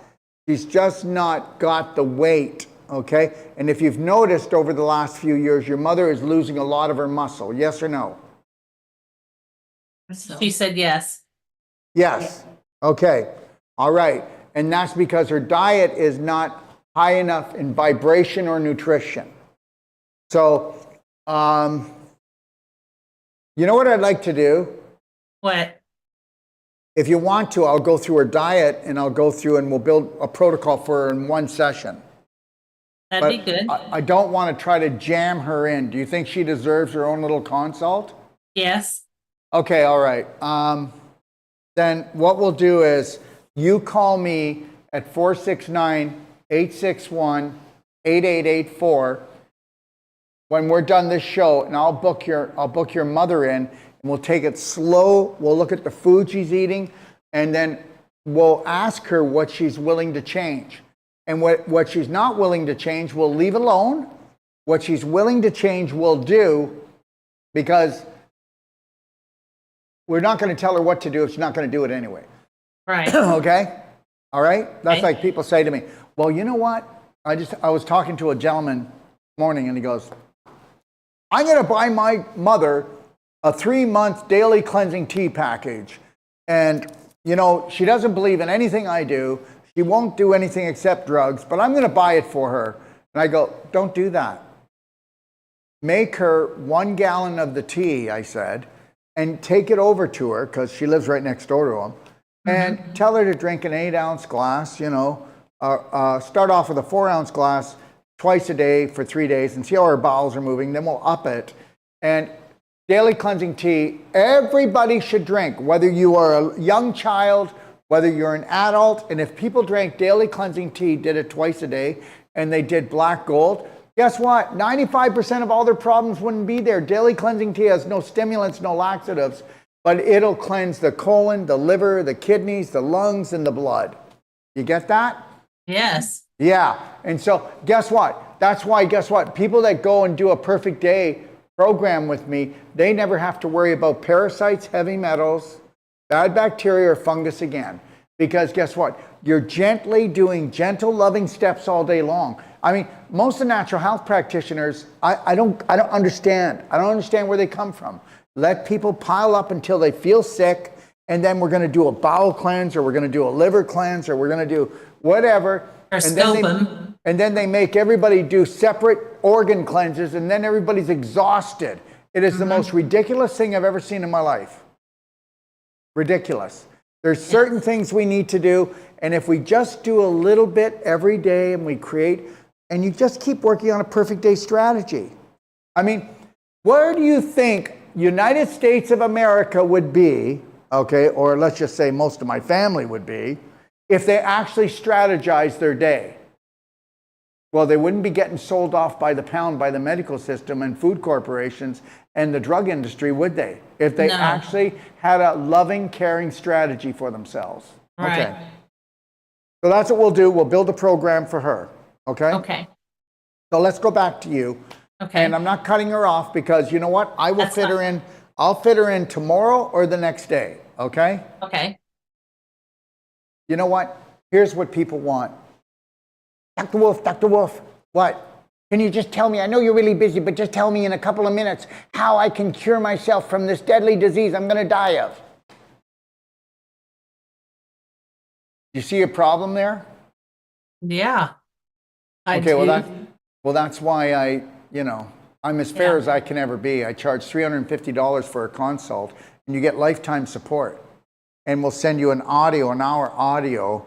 She's just not got the weight, okay? And if you've noticed over the last few years, your mother is losing a lot of her muscle, yes or no? She said yes. Yes. Okay. All right. And that's because her diet is not high enough in vibration or nutrition. So, you know what I'd like to do? What? If you want to, I'll go through her diet, and I'll go through and we'll build a protocol for her in one session. That'd be good. I don't want to try to jam her in. Do you think she deserves her own little consult? Yes. Okay, all right. Then what we'll do is you call me at 469-861-8884 when we're done this show, and I'll book your mother in, and we'll take it slow. We'll look at the food she's eating, and then we'll ask her what she's willing to change. And what she's not willing to change, we'll leave alone. What she's willing to change, we'll do, because we're not going to tell her what to do if she's not going to do it anyway. Right. Okay? All right? That's Okay. like people say to me, well, you know what? I was talking to a gentleman this morning, and he goes, I'm going to buy my mother a 3-month daily cleansing tea package. And, you know, she doesn't believe in anything I do. She won't do anything except drugs, but I'm going to buy it for her. And I go, don't do that. Make her 1 gallon of the tea, I said, and take it over to her, because she lives right next door to him, and tell her to drink an 8-ounce glass, you know, start off with a 4-ounce glass twice a day for 3 days and see how her bowels are moving. Then we'll up it. And daily cleansing tea, everybody should drink, whether you are a young child, whether you're an adult. And if people drank daily cleansing tea, did it twice a day, and they did black gold, guess what? 95% of all their problems wouldn't be there. Daily cleansing tea has no stimulants, no laxatives, but it'll cleanse the colon, the liver, the kidneys, the lungs, and the blood. You get that? Yes. Yeah. And so guess what? That's why, guess what? People that go and do a perfect day program with me, they never have to worry about parasites, heavy metals, bad bacteria, or fungus again. Because guess what? You're gently doing gentle, loving steps all day long. I mean, most of the natural health practitioners, I don't understand. I don't understand where they come from. Let people pile up until they feel sick, and then we're going to do a bowel cleanse, or we're going to do a liver cleanse, or we're going to do whatever. Or And then they make everybody do separate organ cleanses, and then everybody's exhausted. It is the most ridiculous thing I've ever seen in my life. Ridiculous. There's certain things we need to do, and if we just do a little bit every day and we create, and you just keep working on a perfect day strategy. I mean, where do you think United States of America would be, okay, or let's just say most of my family would be, if they actually strategized their day? Well, they wouldn't be getting sold off by the pound by the medical system and food corporations and the drug industry, would they? If they actually had a loving, caring strategy for themselves. Right. Okay. So that's what we'll do. We'll build a program for her. Okay? Okay. So let's go back to you. Okay. And I'm not cutting her off because you know what? I will That's fit fine. her in. I'll fit her in tomorrow or the next day. Okay? Okay. You know what? Here's what people want. Dr. Wolfe, what? Can you just tell me, I know you're really busy, but just tell me in a couple of minutes how I can cure myself from this deadly disease I'm going to die of. You see a problem there? Yeah. I Okay, do. well, that's why I'm as fair as I can ever be. I charge $350 for a consult, and you get lifetime support. And we'll send you an hour audio,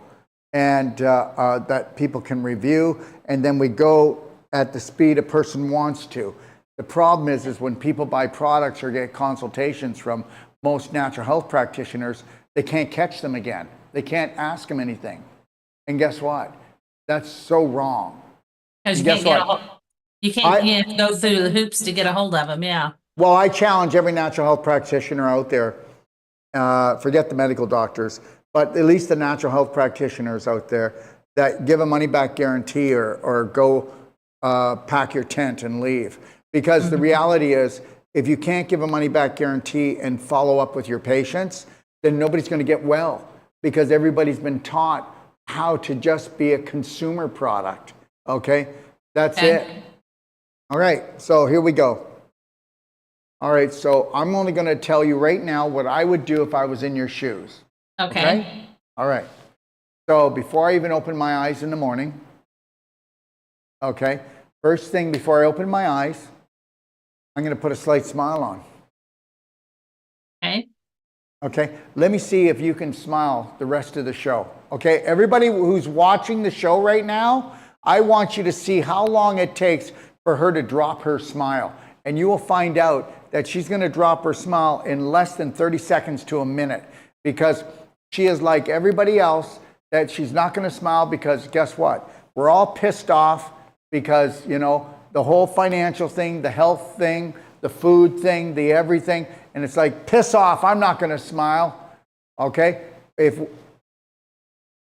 and that people can review, and then we go at the speed a person wants to. The problem is when people buy products or get consultations from most natural health practitioners, they can't catch them again. They can't ask them anything. And guess what? That's so wrong. Because you guess can't what? you can't go through the hoops to get a hold of them. Yeah. Well, I challenge every natural health practitioner out there, forget the medical doctors, but at least the natural health practitioners out there that give a money back guarantee or go pack your tent and leave. Because the reality is, if you can't give a money back guarantee and follow up with your patients, then nobody's going to get well, because everybody's been taught how to just be a consumer product. Okay? That's it. All right, so here we go. All right, so I'm only going to tell you right now what I would do if I was in your shoes. Okay. All right. So before I even open my eyes in the morning, okay, first thing before I open my eyes, I'm going to put a slight smile on. Okay. Okay, let me see if you can smile the rest of the show. Okay, everybody who's watching the show right now, I want you to see how long it takes for her to drop her smile. And you will find out that she's going to drop her smile in less than 30 seconds to a minute, because she is like everybody else, that she's not going to smile because guess what? We're all pissed off because, the whole financial thing, the health thing, the food thing, the everything. And it's like, piss off, I'm not going to smile. Okay? If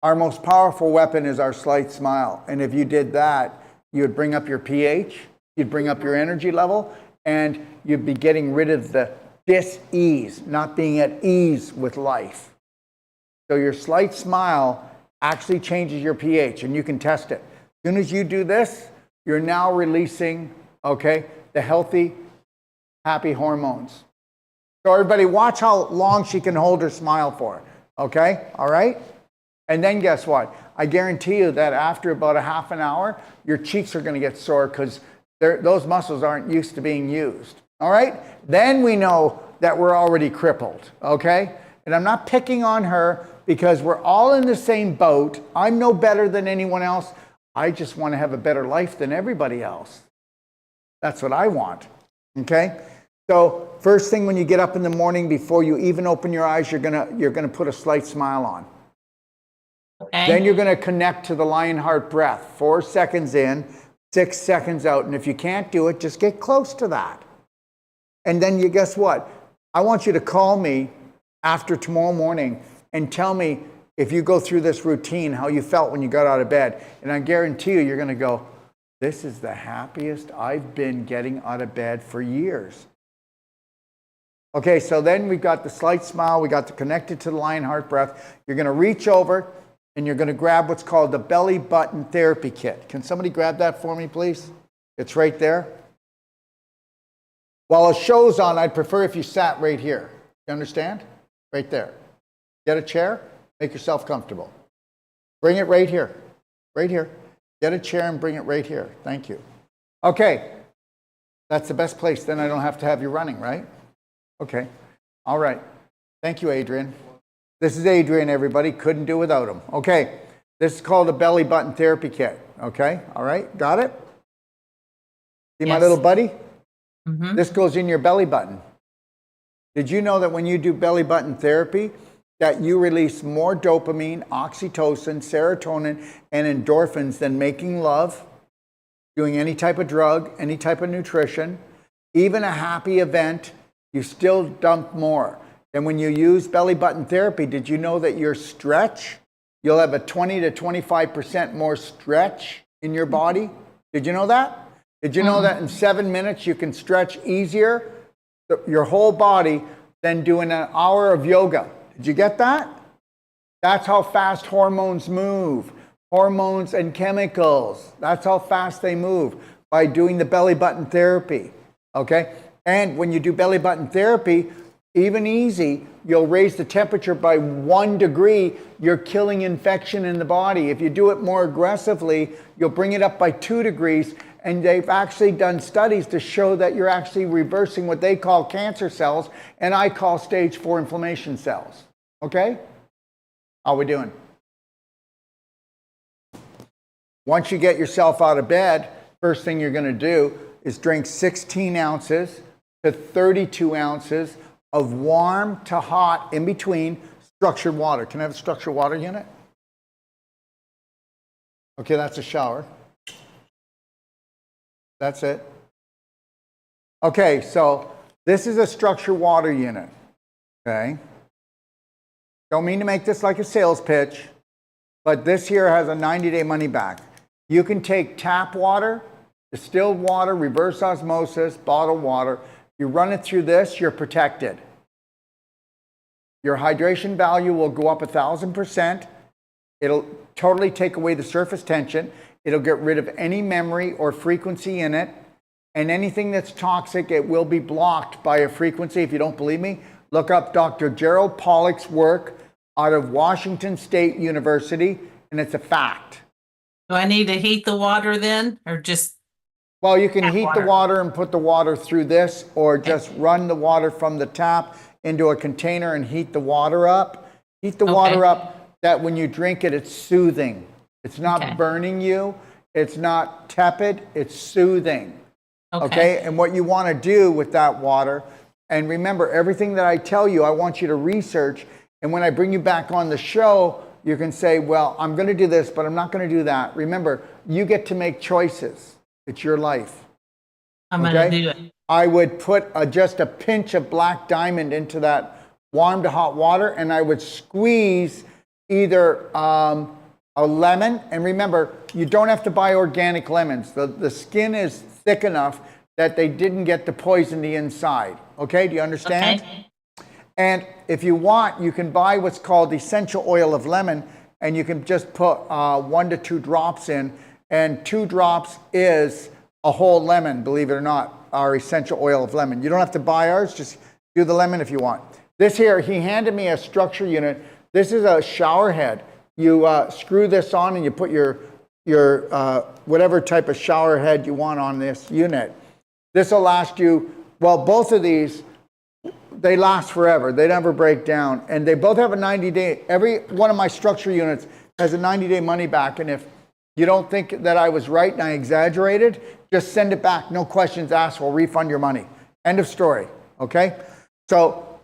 our most powerful weapon is our slight smile. And if you did that, you would bring up your pH, you'd bring up your energy level, and you'd be getting rid of the dis-ease, not being at ease with life. So your slight smile actually changes your pH, and you can test it. As soon as you do this, you're now releasing, okay, the healthy, happy hormones. So everybody, watch how long she can hold her smile for, okay? All right? And then guess what? I guarantee you that after about a half an hour, your cheeks are going to get sore because those muscles aren't used to being used. All right? Then we know that we're already crippled, okay? And I'm not picking on her because we're all in the same boat. I'm no better than anyone else. I just want to have a better life than everybody else. That's what I want, okay? So first thing when you get up in the morning, before you even open your eyes, you're gonna put a slight smile on. Okay. Then you're gonna connect to the lion heart breath, 4 seconds in, 6 seconds out. And if you can't do it, just get close to that. And then guess what? I want you to call me after tomorrow morning and tell me, if you go through this routine, how you felt when you got out of bed. And I guarantee you're gonna go, this is the happiest I've been getting out of bed for years. Okay, so then we've got the slight smile, we got the connected to the lion heart breath. You're gonna reach over and you're gonna grab what's called the belly button therapy kit. Can somebody grab that for me, please? It's right there. While a show's on, I'd prefer if you sat right here. You understand? Right there. Get a chair, make yourself comfortable. Bring it right here, right here. Get a chair and bring it right here. Thank you. Okay, that's the best place. Then I don't have to have you running, right? Okay, all right. Thank you, Adrian. This is Adrian, everybody. Couldn't do without him. Okay, this is called a belly button therapy kit. Okay, all right, got it? See my little buddy? Mm-hmm. This goes in your belly button. Did you know that when you do belly button therapy, that you release more dopamine, oxytocin, serotonin, and endorphins than making love, doing any type of drug, any type of nutrition, even a happy event, you still dump more. And when you use belly button therapy, did you know that your stretch, you'll have a 20 to 25% more stretch in your body? Did you know that? Did you know that in 7 minutes you can stretch easier, your whole body, than doing an hour of yoga? Did you get that? That's how fast hormones move. Hormones and chemicals. That's how fast they move, by doing the belly button therapy. Okay? And when you do belly button therapy, even easy, you'll raise the temperature by 1 degree. You're killing infection in the body. If you do it more aggressively, you'll bring it up by 2 degrees. And they've actually done studies to show that you're actually reversing what they call cancer cells, and I call stage 4 inflammation cells. Okay? How we doing? Once you get yourself out of bed, first thing you're going to do is drink 16 ounces to 32 ounces of warm to hot, in between, structured water. Can I have a structured water unit? Okay, that's a shower. That's it. Okay, so this is a structured water unit. Okay. Don't mean to make this like a sales pitch, but this here has a 90-day money back. You can take tap water, distilled water, reverse osmosis, bottled water. You run it through this, you're protected. Your hydration value will go up 1,000%. It'll totally take away the surface tension. It'll get rid of any memory or frequency in it. And anything that's toxic, it will be blocked by a frequency. If you don't believe me, look up Dr. Gerald Pollack's work out of Washington State University, and it's a fact. Do I need to heat the water then, or just? Well, you can Tap heat water. the water and put the water through this, or just run the water from the tap into a container and heat the water up. Heat the water up that when you drink it, it's soothing. It's not burning you. It's not tepid. It's soothing. Okay? And what you want to do with that water, and remember, everything that I tell you, I want you to research. And when I bring you back on the show, you can say, well, I'm going to do this, but I'm not going to do that. Remember, you get to make choices. It's your life. I'm going to do it. I would put just a pinch of black diamond into that warm to hot water, and I would squeeze either a lemon. And remember, you don't have to buy organic lemons. The skin is thick enough that they didn't get to poison the inside. Okay, do you understand? Okay. And if you want, you can buy what's called essential oil of lemon, and you can just put 1 to 2 drops in, and 2 drops is a whole lemon, believe it or not, our essential oil of lemon. You don't have to buy ours, just do the lemon if you want. This here, he handed me a structure unit. This is a shower head. You screw this on and you put your whatever type of shower head you want on this unit. This will last you, well, both of these, they last forever. They never break down. And they both have a 90-day, every one of my structure units has a 90-day money back. And if you don't think that I was right and I exaggerated, just send it back. No questions asked. We'll refund your money. End of story. okay? So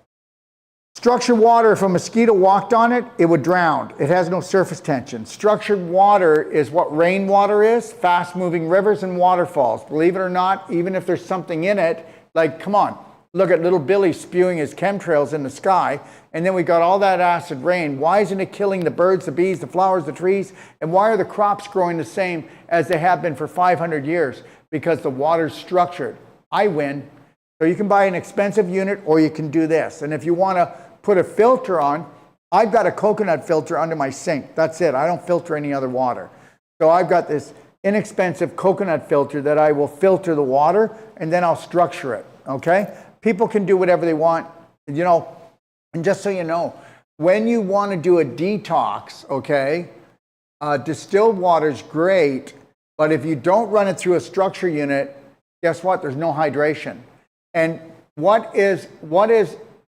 structured water, if a mosquito walked on it, it would drown. It has no surface tension. Structured water is what rainwater is, fast-moving rivers and waterfalls. Believe it or not, even if there's something in it, like, come on, look at little Billy spewing his chemtrails in the sky, and then we got all that acid rain. Why isn't it killing the birds, the bees, the flowers, the trees? And why are the crops growing the same as they have been for 500 years? Because the water's structured. I win. So you can buy an expensive unit, or you can do this. And if you want to put a filter on, I've got a coconut filter under my sink. That's it. I don't filter any other water. So I've got this inexpensive coconut filter that I will filter the water, and then I'll structure it, okay? People can do whatever they want, you know, and just so you know, when you want to do a detox, okay, distilled water is great, but if you don't run it through a structure unit, guess what? There's no hydration. And what is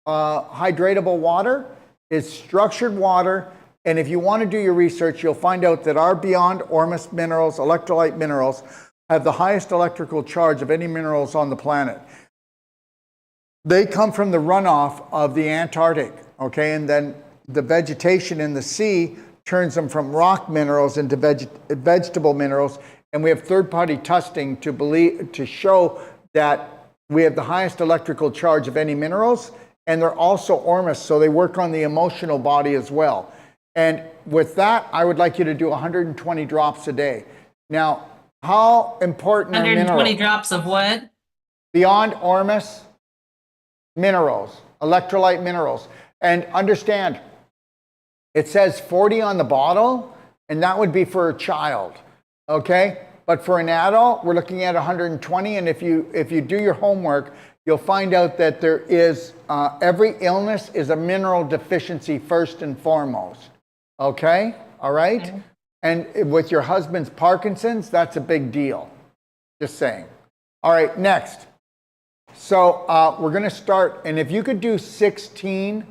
hydratable water? Is structured water. And if you want to do your research, you'll find out that our Beyond Ormus minerals, electrolyte minerals, have the highest electrical charge of any minerals on the planet. They come from the runoff of the Antarctic, okay? And then the vegetation in the sea turns them from rock minerals into vegetable minerals. And we have third-party testing to show that we have the highest electrical charge of any minerals, and they're also ormus, so they work on the emotional body as well. And with that, I would like you to do 120 drops a day. Now, how important are 120 minerals? drops of what? Beyond Ormus minerals, electrolyte minerals. And understand, it says 40 on the bottle, and that would be for a child, okay? But for an adult, we're looking at 120, and if you do your homework, you'll find out that there is, every illness is a mineral deficiency first and foremost, okay? All right? Okay. And with your husband's Parkinson's, that's a big deal, just saying. All right, next. So we're going to start, and if you could do 16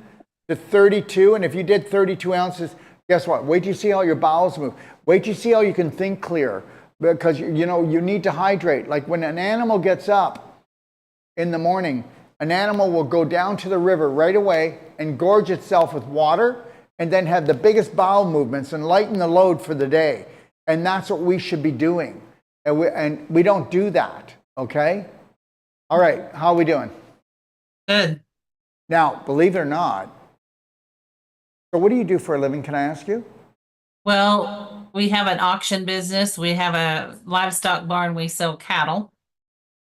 to 32, and if you did 32 ounces, guess what? Wait till you see how your bowels move. Wait till you see how you can think clear, because you need to hydrate. Like when an animal gets up in the morning, an animal will go down to the river right away and gorge itself with water, and then have the biggest bowel movements and lighten the load for the day. And that's what we should be doing. And we don't do that, okay? All right, how are we doing? Good. Now, believe it or not, so what do you do for a living, can I ask you? Well, we have an auction business. We have a livestock barn. We sell cattle.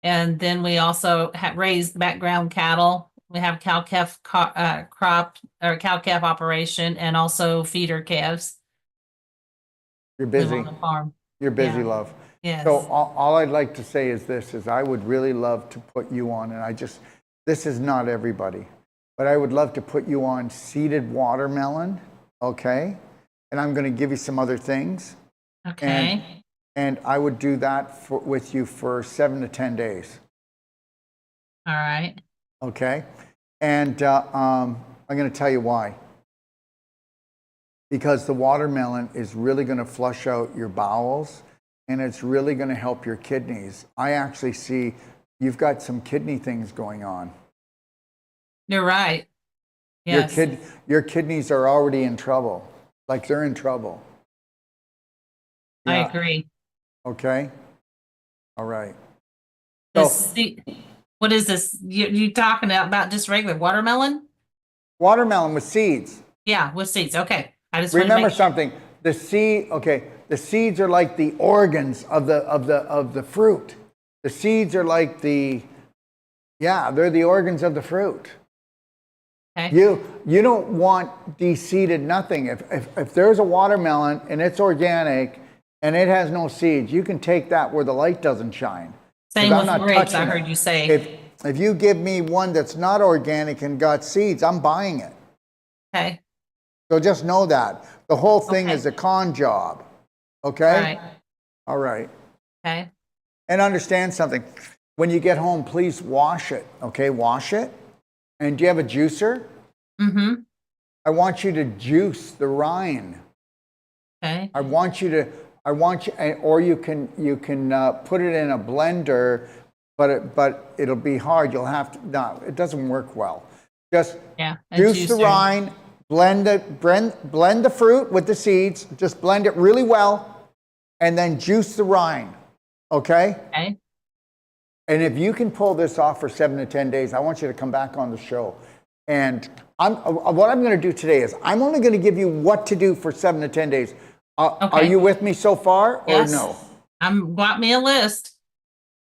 And then we also have raised background cattle. We have cow-calf crop or cow-calf operation, and also feeder calves. You're busy. On the farm. You're busy, love. Yes. So all I'd like to say is this, is I would really love to put you on, and this is not everybody, but I would love to put you on seeded watermelon, okay? And I'm going to give you some other things. Okay. And I would do that with you for 7 to 10 days. All right. Okay? And I'm going to tell you why. Because the watermelon is really going to flush out your bowels, and it's really going to help your kidneys. I actually see you've got some kidney things going on. You're right. Yes. Your kidneys are already in trouble. Like they're in trouble. Yeah. I agree. Okay? All right. What is this? You talking about just regular watermelon? Watermelon with seeds. Yeah, with seeds. Okay. I just remember something. The seeds are like the organs of the fruit. The seeds are like they're the organs of the fruit. Okay. You don't want de-seeded nothing. If there's a watermelon and it's organic and it has no seeds, you can take that where the light doesn't shine. Same with grapes, I heard you say. If you give me one that's not organic and got seeds, I'm buying it. Okay. So just know that. The whole thing is a con job. Okay? All right. Okay. And understand something. When you get home, please wash it. Okay? Wash it. And do you have a juicer? Mm-hmm. I want you to juice the rind. Okay. or you can put it in a blender, but it'll be hard. You'll have to, no, it doesn't work well. Just Yeah. A juice the juicer. rind, blend the fruit with the seeds, just blend it really well, and then juice the rind, okay? Okay. And if you can pull this off for 7 to 10 days, I want you to come back on the show. And what I'm going to do today is I'm only going to give you what to do for 7 to 10 days. Are you with me so far, or Yes. no? Got me a list.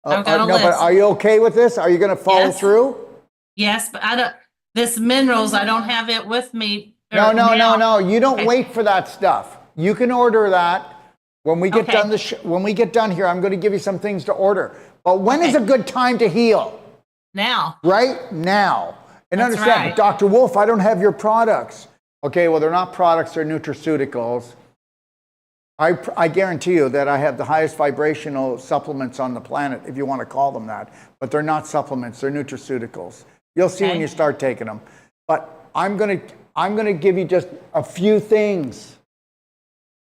I've got a no, list. but are you okay with this? Are you going to follow Yes. through? Yes, but I don't. This minerals, I don't have it with me. No. You don't Okay. wait for that stuff. You can order that when we get Okay. done. When we get done here, I'm going to give you some things to order. But when is a good time to heal? Now. Right now. And That's understand, right. Dr. Wolfe, I don't have your products. Okay, well, they're not products, they're nutraceuticals. I guarantee you that I have the highest vibrational supplements on the planet, if you want to call them that. But they're not supplements, they're nutraceuticals. You'll see when you start taking them. But I'm gonna give you just a few things.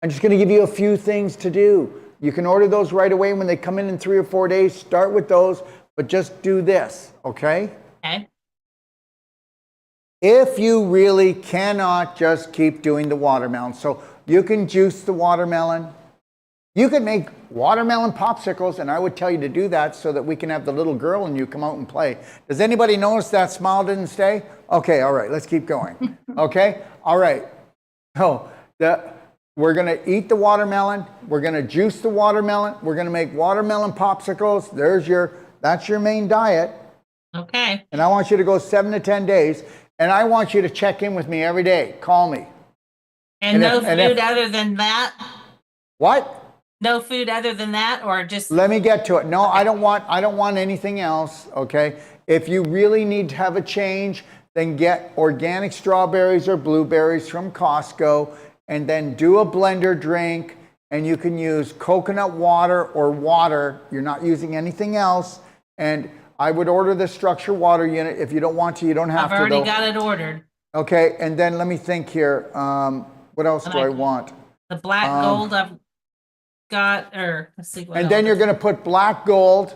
I'm just gonna give you a few things to do. You can order those right away when they come in 3 or 4 days. Start with those, but just do this, okay? Okay. If you really cannot just keep doing the watermelon, so you can juice the watermelon. You can make watermelon popsicles, and I would tell you to do that so that we can have the little girl and you come out and play. Does anybody notice that smile didn't stay? Okay, all right, let's keep going. Okay, all right. So we're gonna eat the watermelon. We're gonna juice the watermelon. We're gonna make watermelon popsicles. That's your main diet. Okay. And I want you to go 7 to 10 days. And I want you to check in with me every day. Call me. And no food other than that? What? No food other than that, or just? Let me get to it. No, I don't want anything else, okay? If you really need to have a change, then get organic strawberries or blueberries from Costco, and then do a blender drink, and you can use coconut water or water. You're not using anything else. And I would order the structure water unit. If you don't want to, you don't have to. I've already got it ordered. Okay, and then let me think here. What else do I want? The black gold I've got, or let's see what And else. then you're going to put black gold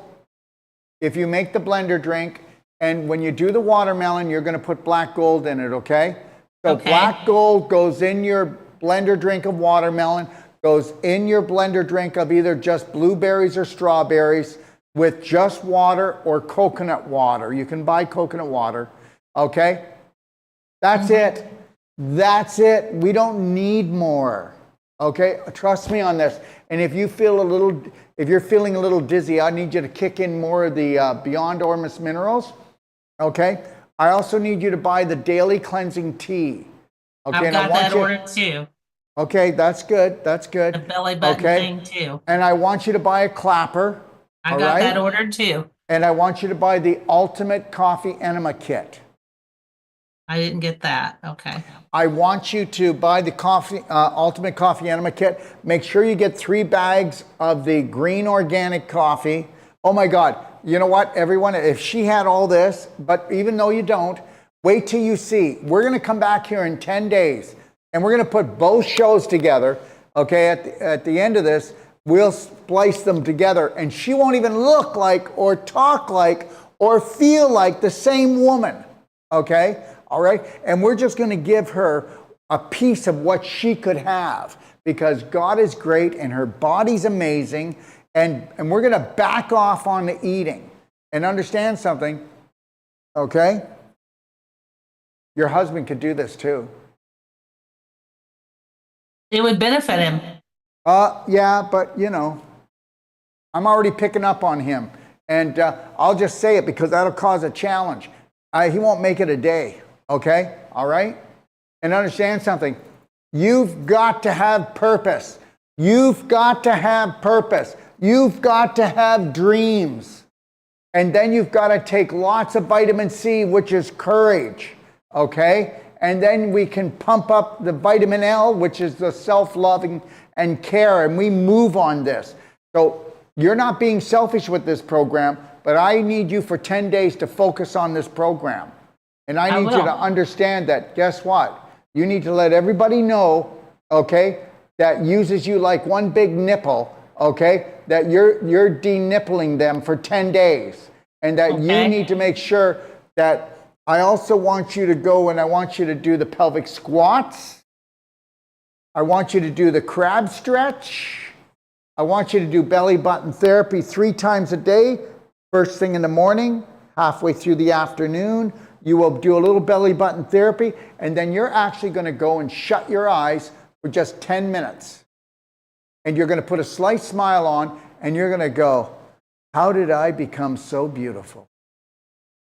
if you make the blender drink. And when you do the watermelon, you're going to put black gold in it, okay? So Okay. black gold goes in your blender drink of watermelon, goes in your blender drink of either just blueberries or strawberries with just water or coconut water. You can buy coconut water, okay? That's it. That's it. We don't need more. Okay? Trust me on this. And if you're feeling a little dizzy, I need you to kick in more of the Beyond Ormus minerals. Okay? I also need you to buy the daily cleansing tea. Okay? I've got that ordered too. Okay, that's good. That's good. The belly button thing too. And I want you to buy a clapper. I got that ordered too. And I want you to buy the Ultimate Coffee Enema Kit. I didn't get that. Okay. I want you to buy the Ultimate Coffee Enema Kit. Make sure you get 3 bags of the green organic coffee. Oh my God. You know what, everyone? If she had all this, but even though you don't, wait till you see. We're going to come back here in 10 days, and we're going to put both shows together. Okay, at the end of this, we'll splice them together, and she won't even look like or talk like or feel like the same woman. Okay? All right? And we're just going to give her a piece of what she could have, because God is great and her body's amazing, and we're going to back off on the eating. And understand something, okay? Your husband could do this too. It would benefit him. Yeah, but you know, I'm already picking up on him. And I'll just say it because that'll cause a challenge. He won't make it a day, okay? All right? And understand something. You've got to have purpose. You've got to have purpose. You've got to have dreams. And then you've got to take lots of vitamin C, which is courage, okay? And then we can pump up the vitamin L, which is the self-loving and care, and we move on this. So you're not being selfish with this program, but I need you for 10 days to focus on this program. And I need you to understand that, guess what? You need to let everybody know, okay, that uses you like one big nipple, okay, that you're denippling them for 10 days. And that you Okay. need to make sure that I also want you to go and I want you to do the pelvic squats. I want you to do the crab stretch. I want you to do belly button therapy 3 times a day. First thing in the morning, halfway through the afternoon. You will do a little belly button therapy, and then you're actually going to go and shut your eyes for just 10 minutes. And you're going to put a slight smile on, and you're going to go, how did I become so beautiful?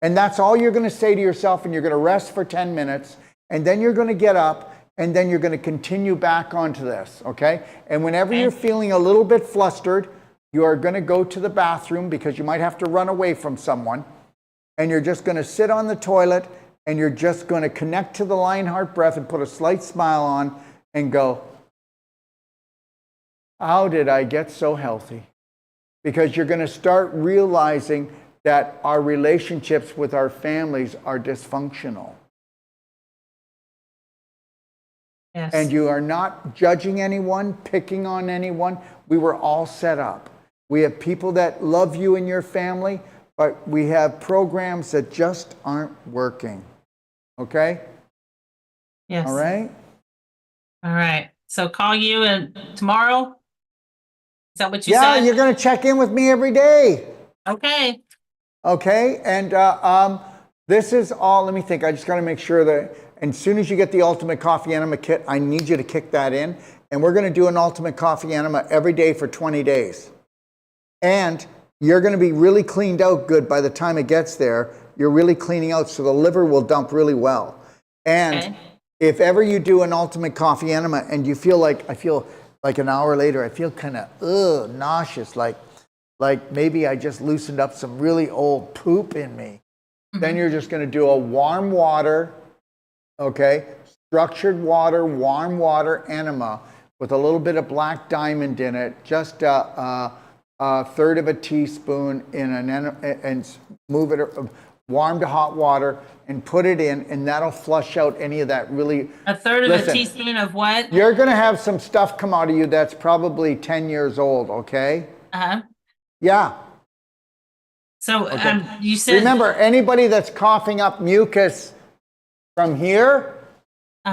And that's all you're going to say to yourself, and you're going to rest for 10 minutes, and then you're going to get up, and then you're going to continue back onto this, okay? And whenever you're feeling a little bit flustered, you are going to go to the bathroom because you might have to run away from someone, and you're just going to sit on the toilet, and you're just going to connect to the Lionheart breath and put a slight smile on and go, how did I get so healthy? Because you're going to start realizing that our relationships with our families are dysfunctional. Yes. And you are not judging anyone, picking on anyone. We were all set up. We have people that love you and your family, but we have programs that just aren't working. Okay? Yes. All right? All right. So call you tomorrow? Is that what you said? Yeah, you're going to check in with me every day. Okay. Okay? And this is all, let me think. I just got to make sure that as soon as you get the Ultimate Coffee Enema Kit, I need you to kick that in. And we're going to do an Ultimate Coffee Enema every day for 20 days. And you're going to be really cleaned out good by the time it gets there. You're really cleaning out, so the liver will dump really well. And if ever you do an Ultimate Coffee Enema and you feel like, I feel like an hour later, I feel kind of nauseous, like maybe I just loosened up some really old poop in me. Then you're just going to do a warm water, okay, structured water, warm water enema with a little bit of black diamond in it, just a third of a teaspoon in an enema, and move it warm to hot water and put it in, and that'll flush out any of that really. A third of a teaspoon of what? You're going to have some stuff come out of you that's probably 10 years old, okay? Uh-huh. Yeah. So Okay. you said... Remember, anybody that's coughing up mucus from here,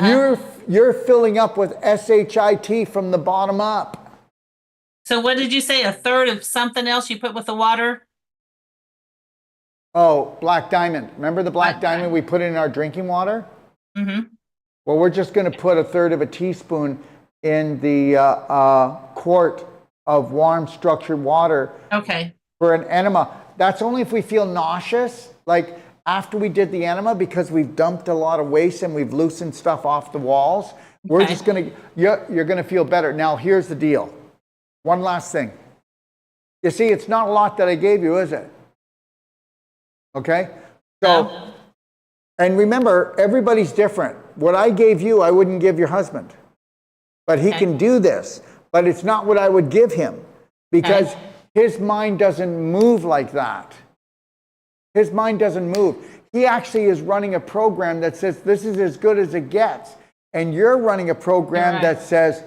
you're filling up with SHIT from the bottom up. So what did you say? A third of something else you put with the water? Oh, black diamond. Remember the black diamond we put in our drinking water? Mm-hmm. Well, we're just going to put a third of a teaspoon in the quart of warm structured water. Okay. For an enema. That's only if we feel nauseous, like after we did the enema, because we've dumped a lot of waste and we've loosened stuff off the walls. We're just going to, you're going to feel better. Now, here's the deal. One last thing. You see, it's not a lot that I gave you, is it? Okay? So, and remember, everybody's different. What I gave you, I wouldn't give your husband. But he can do this. But it's not what I would give him. Because his mind doesn't move like that. His mind doesn't move. He actually is running a program that says this is as good as it gets. And you're running a program that says,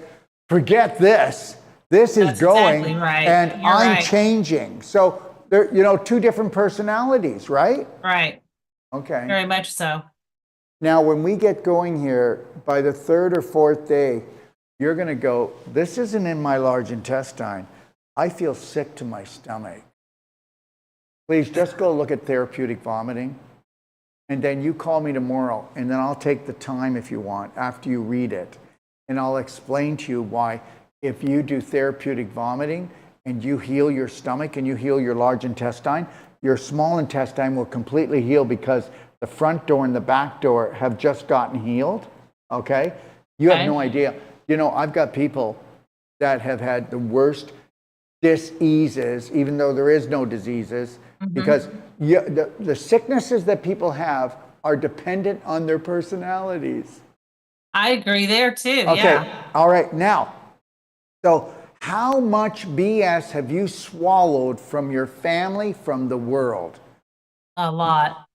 forget this. This is going, exactly right. and You're I'm changing. So, there, you know, 2 different personalities, right? Right. Okay. Very much so. Now, when we get going here, by the 3rd or 4th day, you're going to go, this isn't in my large intestine. I feel sick to my stomach. Please just go look at therapeutic vomiting. And then you call me tomorrow, and then I'll take the time if you want after you read it. And I'll explain to you why if you do therapeutic vomiting and you heal your stomach and you heal your large intestine, your small intestine will completely heal because the front door and the back door have just gotten healed. Okay? You have no idea. You know, I've got people that have had the worst diseases, even though there is no diseases, because the sicknesses that people have are dependent on their personalities. I agree there too. Okay. Yeah. All right. Now, so how much BS have you swallowed from your family, from the world? A lot.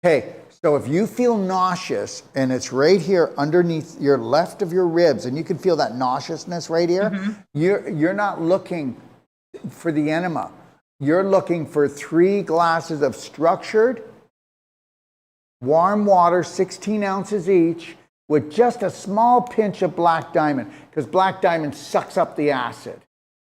Okay. So if you feel nauseous and it's right here underneath your left of your ribs, and you can feel that nauseousness right here, you're not looking for the enema. You're looking for 3 glasses of structured, warm water, 16 ounces each, with just a small pinch of black diamond, because black diamond sucks up the acid.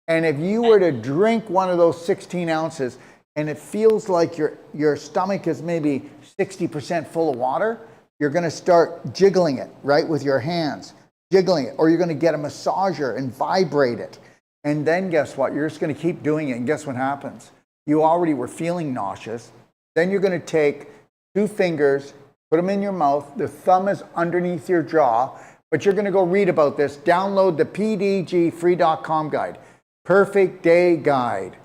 And if you were to drink one of those 16 ounces and it feels like your stomach is maybe 60% full of water, you're going to start jiggling it, right, with your hands, jiggling it, or you're going to get a massager and vibrate it. And then guess what? You're just going to keep doing it, and guess what happens? You already were feeling nauseous. Then you're going to take 2 fingers, put them in your mouth. The thumb is underneath your jaw, but you're going to go read about this. Download the pdgfree.com guide, Perfect Day Guide,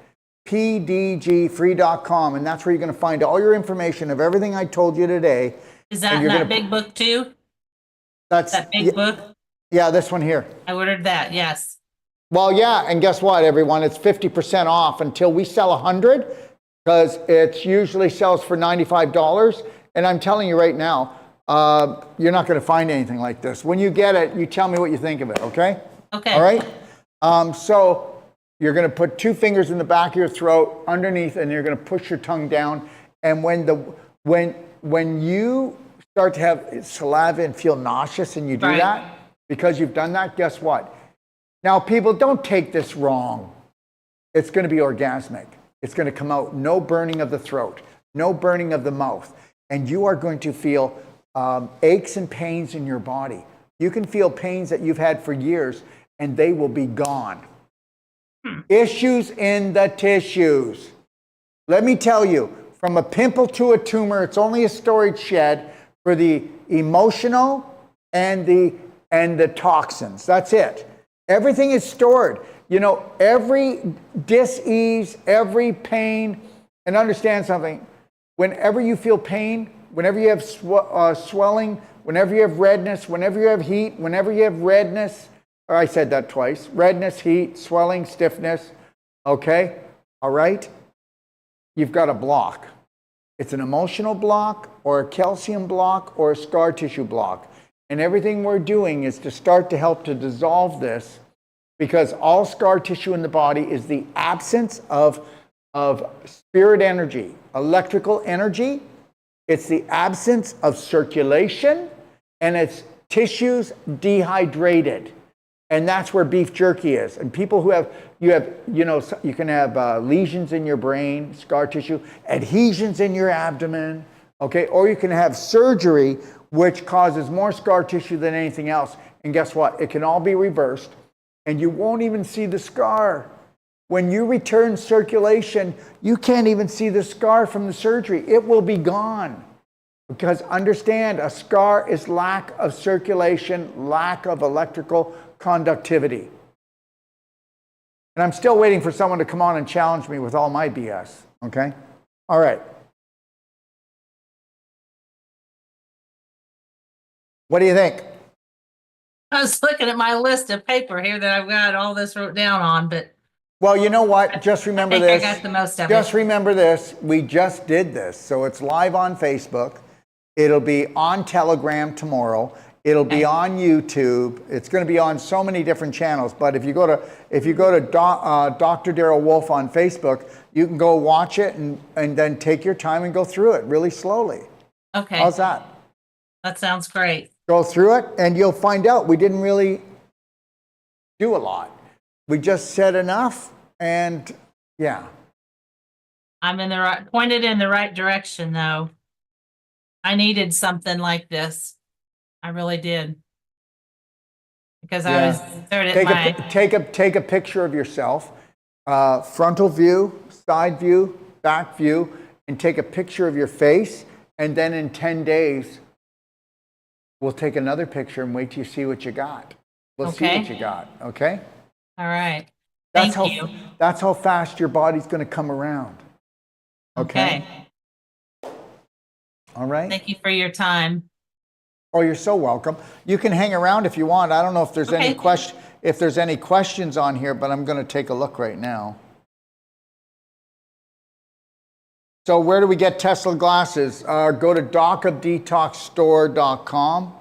pdgfree.com, and that's where you're going to find all your information of everything I told you today. Is that in that big book too? That's that big book? Yeah, this one here. I ordered that, yes. Well, yeah, and guess what, everyone? It's 50% off until we sell 100, because it usually sells for $95. And I'm telling you right now, you're not going to find anything like this. When you get it, you tell me what you think of it, okay? Okay. All right? So you're going to put 2 fingers in the back of your throat, underneath, and you're going to push your tongue down. And when you start to have saliva and feel nauseous and you do that, because you've done that, guess what? Now, people, don't take this wrong. It's going to be orgasmic. It's going to come out. No burning of the throat, no burning of the mouth. And you are going to feel aches and pains in your body. You can feel pains that you've had for years, and they will be gone. Issues in the tissues. Let me tell you, from a pimple to a tumor, it's only a storage shed for the emotional and the toxins. That's it. Everything is stored. You know, every dis-ease, every pain, and understand something. Whenever you feel pain, whenever you have swelling, whenever you have redness, whenever you have heat, whenever you have redness, or I said that twice, redness, heat, swelling, stiffness, okay? All right? You've got a block. It's an emotional block or a calcium block or a scar tissue block. And everything we're doing is to start to help to dissolve this, because all scar tissue in the body is the absence of spirit energy, electrical energy. It's the absence of circulation, and it's tissues dehydrated. And that's where beef jerky is. And people who you can have lesions in your brain, scar tissue, adhesions in your abdomen, okay? Or you can have surgery, which causes more scar tissue than anything else. And guess what? It can all be reversed, and you won't even see the scar. When you return circulation, you can't even see the scar from the surgery. It will be gone. Because understand, a scar is lack of circulation, lack of electrical conductivity. And I'm still waiting for someone to come on and challenge me with all my BS, okay? All right. What do you think? I was looking at my list of paper here that I've got all this wrote down on, but Well, you know what? Just remember I think this. I got the most of Just it. remember this. We just did this. So it's live on Facebook. It'll be on Telegram tomorrow. It'll be on YouTube. It's going to be on so many different channels. But if you go to Dr. Darrell Wolfe on Facebook, you can go watch it and then take your time and go through it really slowly. Okay. How's that? That sounds great. Go through it, and you'll find out we didn't really do a lot. We just said enough, and yeah. I'm pointed in the right direction, though. I needed something like this. I really did. Because I was third at take a picture of yourself, frontal view, side view, back view, and take a picture of your face, and then in 10 days, we'll take another picture and wait till you see what you got. We'll see what you got, okay? All right. That's Thank you. That's how fast your body's going to come around. Okay? All right? Thank you for your time. Oh, you're so welcome. You can hang around if you want. I don't know if there's any questions on here, but I'm going to take a look right now. So where do we get Tesla glasses? Go to docofdetoxstore.com.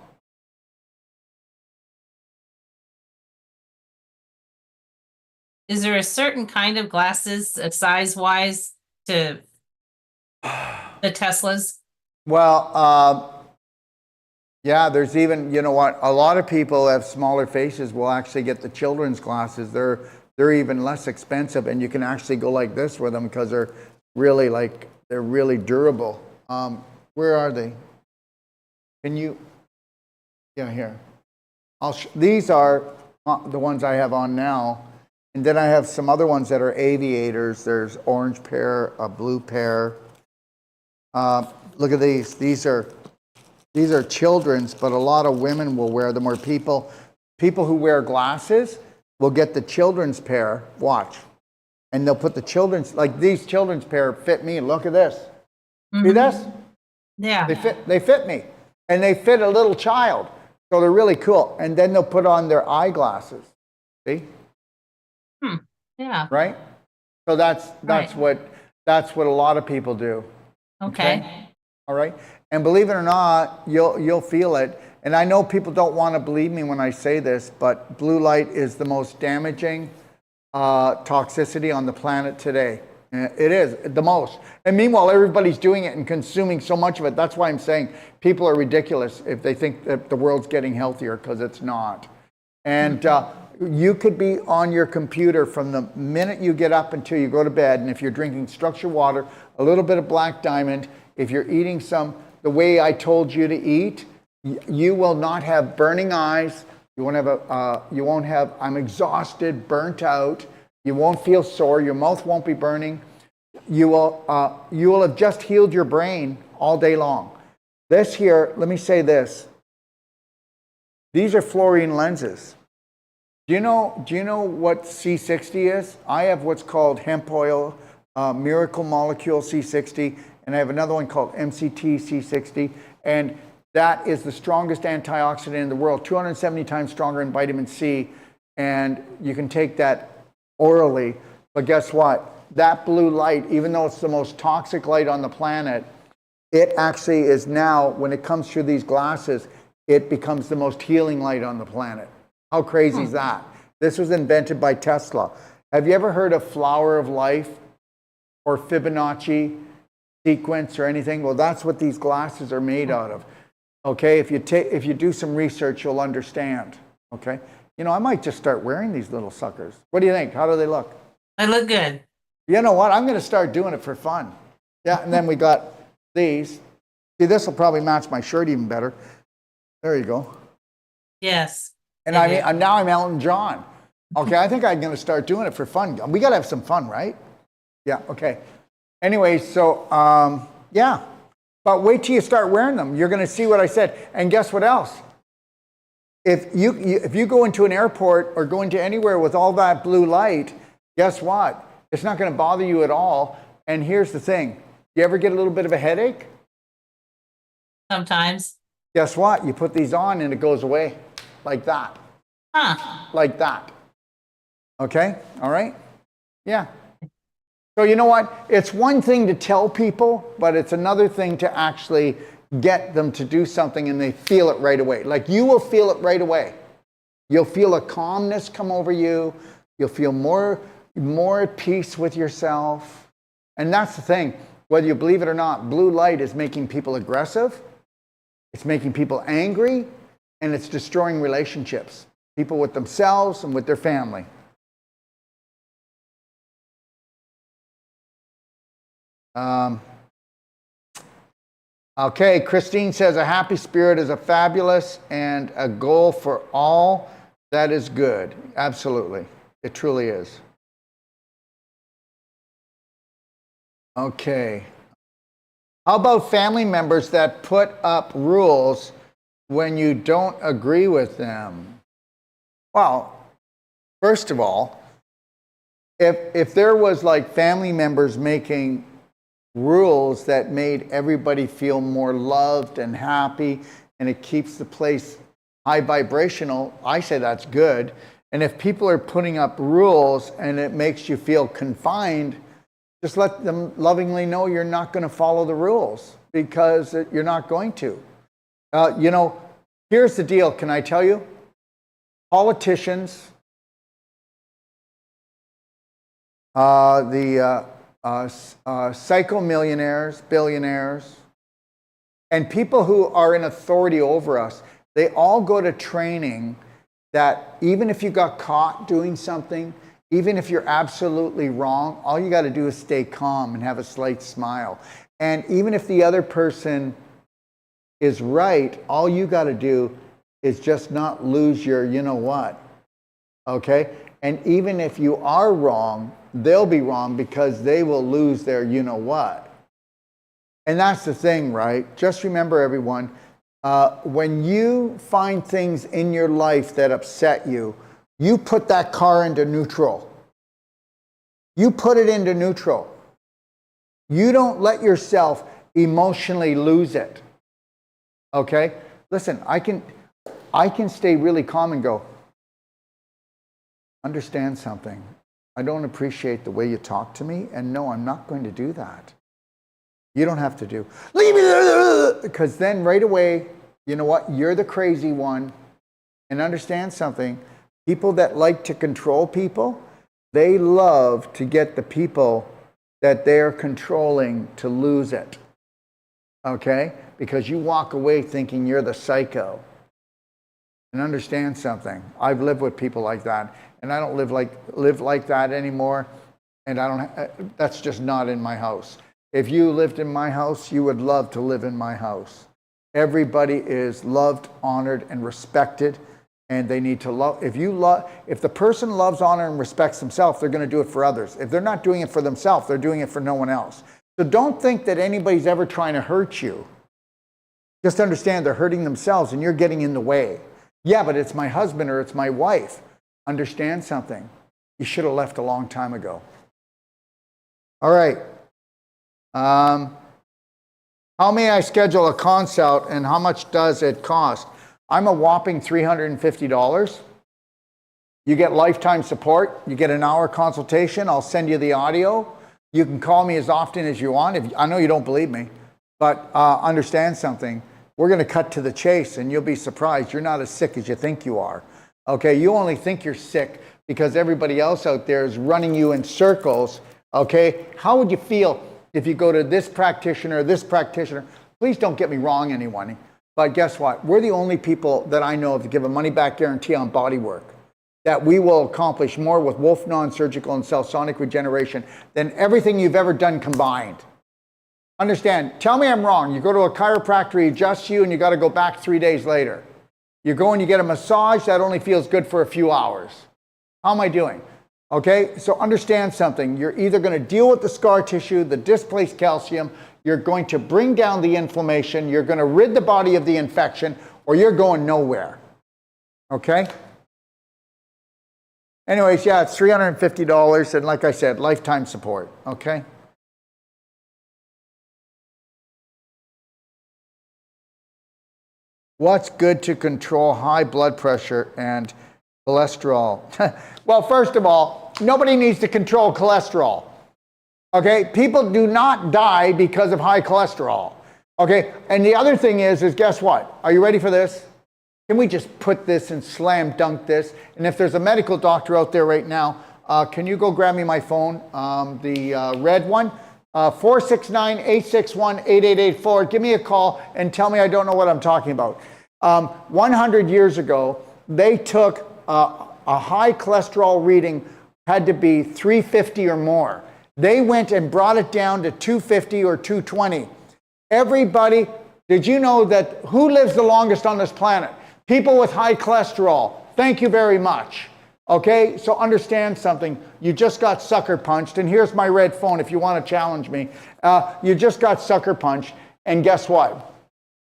Is there a certain kind of glasses, size-wise, to the Teslas? Well, yeah, there's even, you know what, a lot of people have smaller faces will actually get the children's glasses. They're even less expensive, and you can actually go like this with them because they're really they're really durable. Where are they? Can you? Yeah, here. These are the ones I have on now, and then I have some other ones that are aviators. There's orange pair, a blue pair. Look at these. These are children's, but a lot of women will wear them, or people who wear glasses will get the children's pair. Watch. And they'll put the children's, like these children's pair fit me. Look at this. See this? Yeah. They fit me. And they fit a little child. So they're really cool. And then they'll put on their eyeglasses. See? Yeah. Right? So that's Right. what a lot of people do. Okay. All right? And believe it or not, you'll feel it. And I know people don't want to believe me when I say this, but blue light is the most damaging toxicity on the planet today. It is the most. And meanwhile, everybody's doing it and consuming so much of it. That's why I'm saying people are ridiculous if they think that the world's getting healthier, because it's not. And you could be on your computer from the minute you get up until you go to bed. And if you're drinking structured water, a little bit of black diamond, if you're eating the way I told you to eat, you will not have burning eyes. You won't have, I'm exhausted, burnt out. You won't feel sore. Your mouth won't be burning. You will have just healed your brain all day long. This here, let me say this. These are fluorine lenses. Do you know what C60 is? I have what's called hemp oil, miracle molecule C60, and I have another one called MCT C60, and that is the strongest antioxidant in the world, 270 times stronger than vitamin C, and you can take that orally. But guess what? That blue light, even though it's the most toxic light on the planet, it actually is now, when it comes through these glasses, it becomes the most healing light on the planet. How crazy is that? This was invented by Tesla. Have you ever heard of flower of life or Fibonacci sequence or anything? Well, that's what these glasses are made out of. Okay, if you do some research, you'll understand. Okay, you know, I might just start wearing these little suckers. What do you think? How do they look? They look good. You know what? I'm going to start doing it for fun. Yeah, and then we got these. See, this will probably match my shirt even better. There you go. Yes. And now I'm Elton John. Okay, I think I'm going to start doing it for fun. We got to have some fun, right? Yeah. Okay. Anyway, so yeah. But wait till you start wearing them. You're going to see what I said. And guess what else? If you go into an airport or go into anywhere with all that blue light, guess what? It's not going to bother you at all. And here's the thing. You ever get a little bit of a headache? Sometimes. Guess what? You put these on and it goes away. Like that. Like that. Okay? All right? Yeah. So you know what? It's one thing to tell people, but it's another thing to actually get them to do something and they feel it right away. Like you will feel it right away. You'll feel a calmness come over you. You'll feel more at peace with yourself. And that's the thing. Whether you believe it or not, blue light is making people aggressive. It's making people angry. And it's destroying relationships. People with themselves and with their family. Okay, Christine says, a happy spirit is a fabulous and a goal for all that is good. Absolutely. It truly is. Okay. How about family members that put up rules when you don't agree with them? Well, first of all, if there was like family members making rules that made everybody feel more loved and happy and it keeps the place high vibrational, I say that's good. And if people are putting up rules and it makes you feel confined, Just let them lovingly know you're not going to follow the rules because you're not going to. Here's the deal. Can I tell you? Politicians, the psycho-millionaires, billionaires, and people who are in authority over us, they all go to training that even if you got caught doing something, even if you're absolutely wrong, all you got to do is stay calm and have a slight smile. And even if the other person is right, all you got to do is just not lose your you know what. Okay? And even if you are wrong, they'll be wrong because they will lose their you know what. And that's the thing, right? Just remember, everyone, when you find things in your life that upset you, you put that car into neutral. You put it into neutral. You don't let yourself emotionally lose it. Okay? Listen, I can stay really calm and go, understand something. I don't appreciate the way you talk to me, and no, I'm not going to do that. You don't have to do, leave me there, because then right away, you know what? You're the crazy one. And understand something. People that like to control people, they love to get the people that they're controlling to lose it. Okay? Because you walk away thinking you're the psycho. And understand something. I've lived with people like that, and I don't live like that anymore. And that's just not in my house. If you lived in my house, you would love to live in my house. Everybody is loved, honored, and respected, and they need to love. If the person loves, honor, and respects themselves, they're going to do it for others. If they're not doing it for themselves, they're doing it for no one else. So don't think that anybody's ever trying to hurt you. Just understand they're hurting themselves, and you're getting in the way. Yeah, but it's my husband or it's my wife. Understand something. You should have left a long time ago. All right. How may I schedule a consult and how much does it cost? I'm a whopping $350. You get lifetime support. You get an hour consultation. I'll send you the audio. You can call me as often as you want. I know you don't believe me, but understand something. We're going to cut to the chase, and you'll be surprised. You're not as sick as you think you are. Okay, you only think you're sick because everybody else out there is running you in circles. Okay, how would you feel if you go to this practitioner? Please don't get me wrong, anyone. But guess what? We're the only people that I know of to give a money-back guarantee on Bodywork. That we will accomplish more with Wolfe Non-Surgical and Cell Sonic Regeneration than everything you've ever done combined. Understand, tell me I'm wrong. You go to a chiropractor, he adjusts you, and you got to go back 3 days later. You go and you get a massage that only feels good for a few hours. How am I doing? Okay, so understand something. You're either going to deal with the scar tissue, the displaced calcium, you're going to bring down the inflammation, you're going to rid the body of the infection, or you're going nowhere. Okay? Anyways, yeah, it's $350, and like I said, lifetime support. Okay? What's good to control high blood pressure and cholesterol? Well, first of all, nobody needs to control cholesterol. Okay? People do not die because of high cholesterol. Okay? And the other thing is guess what? Are you ready for this? Can we just put this and slam dunk this? And if there's a medical doctor out there right now, can you go grab me my phone, the red one? 469-861-8884. Give me a call and tell me I don't know what I'm talking about. 100 years ago, they took a high cholesterol reading had to be 350 or more. They went and brought it down to 250 or 220. Everybody, did you know that who lives the longest on this planet? People with high cholesterol. Thank you very much. Okay, so understand something. You just got sucker punched, and here's my red phone if you want to challenge me. You just got sucker punched, and guess what?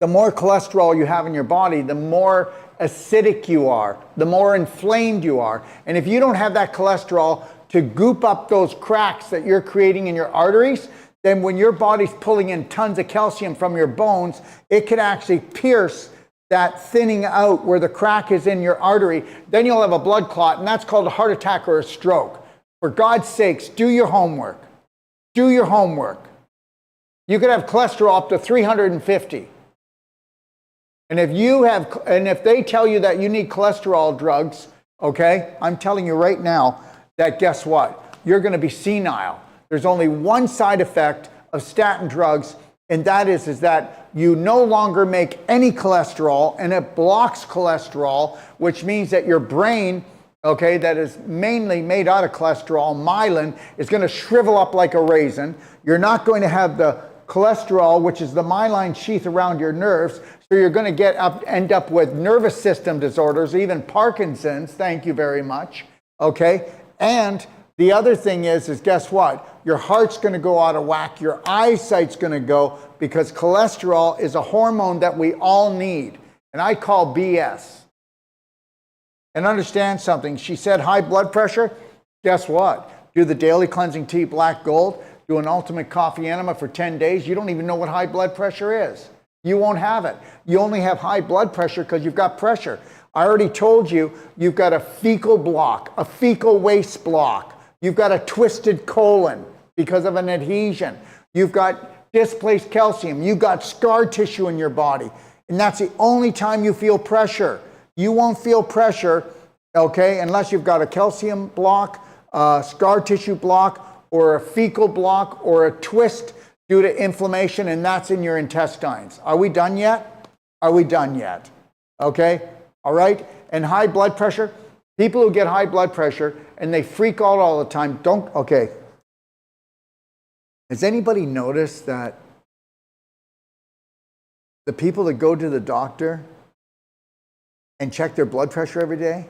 The more cholesterol you have in your body, the more acidic you are, the more inflamed you are. And if you don't have that cholesterol to goop up those cracks that you're creating in your arteries, then when your body's pulling in tons of calcium from your bones, it can actually pierce that thinning out where the crack is in your artery. Then you'll have a blood clot, and that's called a heart attack or a stroke. For God's sakes, do your homework. Do your homework. You could have cholesterol up to 350. And if they tell you that you need cholesterol drugs, okay, I'm telling you right now that guess what? You're going to be senile. There's only one side effect of statin drugs, and that is that you no longer make any cholesterol, and it blocks cholesterol, which means that your brain, okay, that is mainly made out of cholesterol, myelin, is going to shrivel up like a raisin. You're not going to have the cholesterol, which is the myelin sheath around your nerves, so you're going to end up with nervous system disorders, even Parkinson's, thank you very much, okay? And the other thing is guess what? Your heart's going to go out of whack, your eyesight's going to go, because cholesterol is a hormone that we all need, and I call BS. And understand something, she said high blood pressure, guess what? Do the daily cleansing tea, black gold, do an ultimate coffee enema for 10 days, you don't even know what high blood pressure is. You won't have it. You only have high blood pressure because you've got pressure. I already told you, you've got a fecal block, a fecal waste block. You've got a twisted colon because of an adhesion. You've got displaced calcium. You've got scar tissue in your body. And that's the only time you feel pressure. You won't feel pressure, okay, unless you've got a calcium block, a scar tissue block, or a fecal block, or a twist due to inflammation, and that's in your intestines. Are we done yet? Are we done yet? Okay? All right? And high blood pressure, people who get high blood pressure and they freak out all the time, okay. Has anybody noticed that the people that go to the doctor and check their blood pressure every day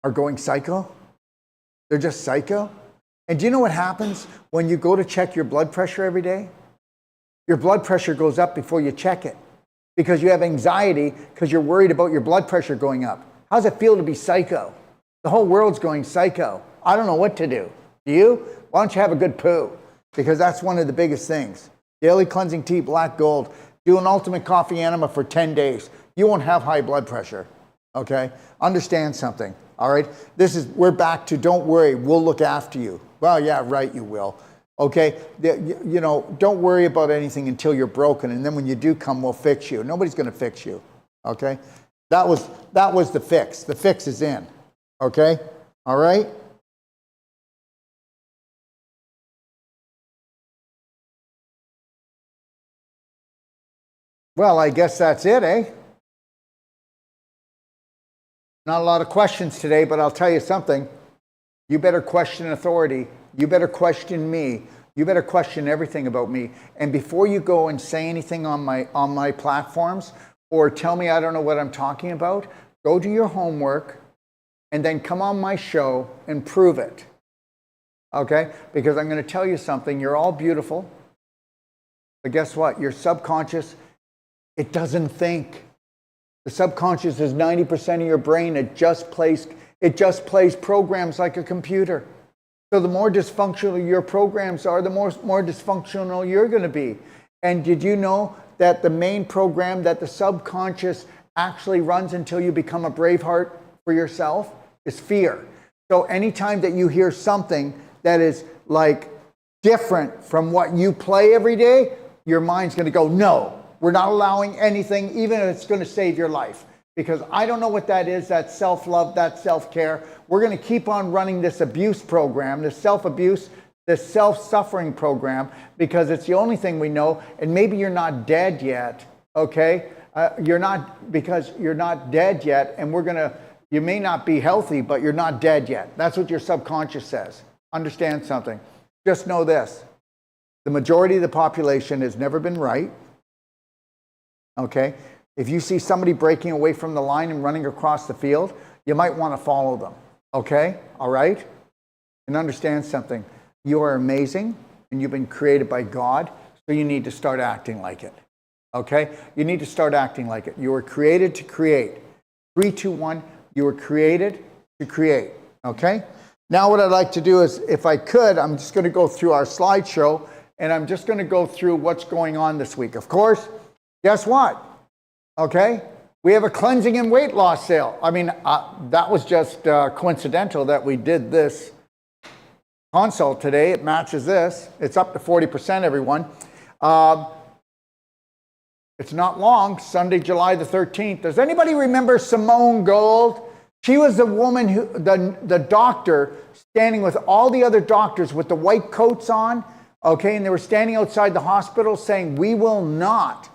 are going psycho? They're just psycho? And do you know what happens when you go to check your blood pressure every day? Your blood pressure goes up before you check it because you have anxiety because you're worried about your blood pressure going up. How does it feel to be psycho? The whole world's going psycho. I don't know what to do. Do you? Why don't you have a good poo? Because that's one of the biggest things. Daily cleansing tea, black gold. Do an ultimate coffee enema for 10 days. You won't have high blood pressure. Okay? Understand something. All right? We're back to don't worry, we'll look after you. Well, yeah, right, you will. Okay? Don't worry about anything until you're broken, and then when you do come, we'll fix you. Nobody's going to fix you. Okay? That was the fix. The fix is in. Okay? All right? Well, I guess that's it, eh? Not a lot of questions today, but I'll tell you something. You better question authority. You better question me. You better question everything about me. And before you go and say anything on my platforms or tell me I don't know what I'm talking about, go do your homework and then come on my show and prove it. Okay? Because I'm going to tell you something. You're all beautiful. But guess what? Your subconscious, it doesn't think. The subconscious is 90% of your brain. It just plays programs like a computer. So the more dysfunctional your programs are, the more dysfunctional you're going to be. And did you know that the main program that the subconscious actually runs until you become a braveheart for yourself is fear. So anytime that you hear something that is like different from what you play every day, your mind's going to go, no, we're not allowing anything, even if it's going to save your life. Because I don't know what that is, that self-love, that self-care. We're going to keep on running this abuse program, this self-abuse, this self-suffering program, because it's the only thing we know. And maybe you're not dead yet, okay? You're not dead yet, and you may not be healthy, but you're not dead yet. That's what your subconscious says. Understand something. Just know this. The majority of the population has never been right, okay? If you see somebody breaking away from the line and running across the field, you might want to follow them, okay? All right? And understand something. You are amazing, and you've been created by God, so you need to start acting like it, okay? You need to start acting like it. You were created to create. 3, 2, 1, you were created to create, okay? Now what I'd like to do is, if I could, I'm just going to go through our slideshow, and I'm just going to go through what's going on this week. Of course, guess what? Okay, we have a cleansing and weight loss sale. I mean, that was just coincidental that we did this consult today. It matches this. It's up to 40%, everyone. It's not long, Sunday, July the 13th. Does anybody remember Simone Gold? She was the woman who, the doctor standing with all the other doctors with the white coats on, okay, and they were standing outside the hospital saying, we will not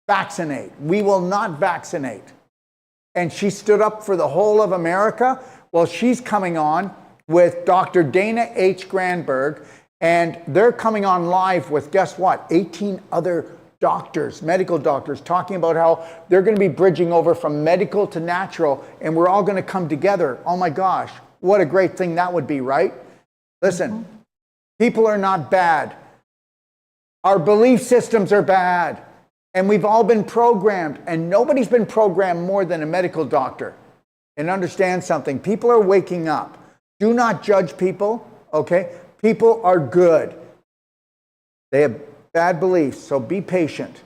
vaccinate. We will not vaccinate. And she stood up for the whole of America. Well, she's coming on with Dr. Dana H. Granberg, and they're coming on live with, guess what, 18 other doctors, medical doctors, talking about how they're going to be bridging over from medical to natural, and we're all going to come together. Oh my gosh, what a great thing that would be, right? Listen, people are not bad. Our belief systems are bad, and we've all been programmed, and nobody's been programmed more than a medical doctor. And understand something, people are waking up. Do not judge people, okay? People are good. They have bad beliefs, so be patient,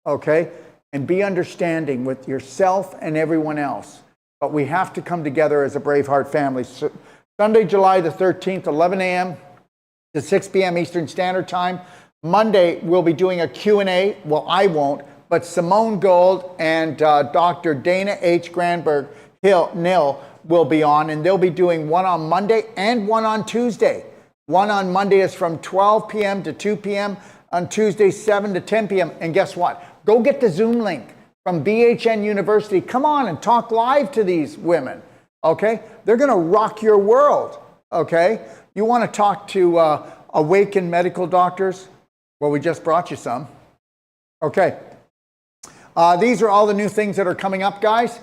okay? And be understanding with yourself and everyone else. But we have to come together as a Braveheart family. So, Sunday, July the 13th, 11 a.m. to 6 p.m. Eastern Standard Time. Monday, we'll be doing a Q&A. Well, I won't, but Simone Gold and Dr. Dana H. Granberg Nil will be on, and they'll be doing one on Monday and one on Tuesday. One on Monday is from 12 p.m. to 2 p.m. On Tuesday, 7 to 10 p.m. And guess what? Go get the Zoom link from BHN University. Come on and talk live to these women, okay? They're going to rock your world, okay? You want to talk to awakened medical doctors? Well, we just brought you some. Okay. These are all the new things that are coming up, guys.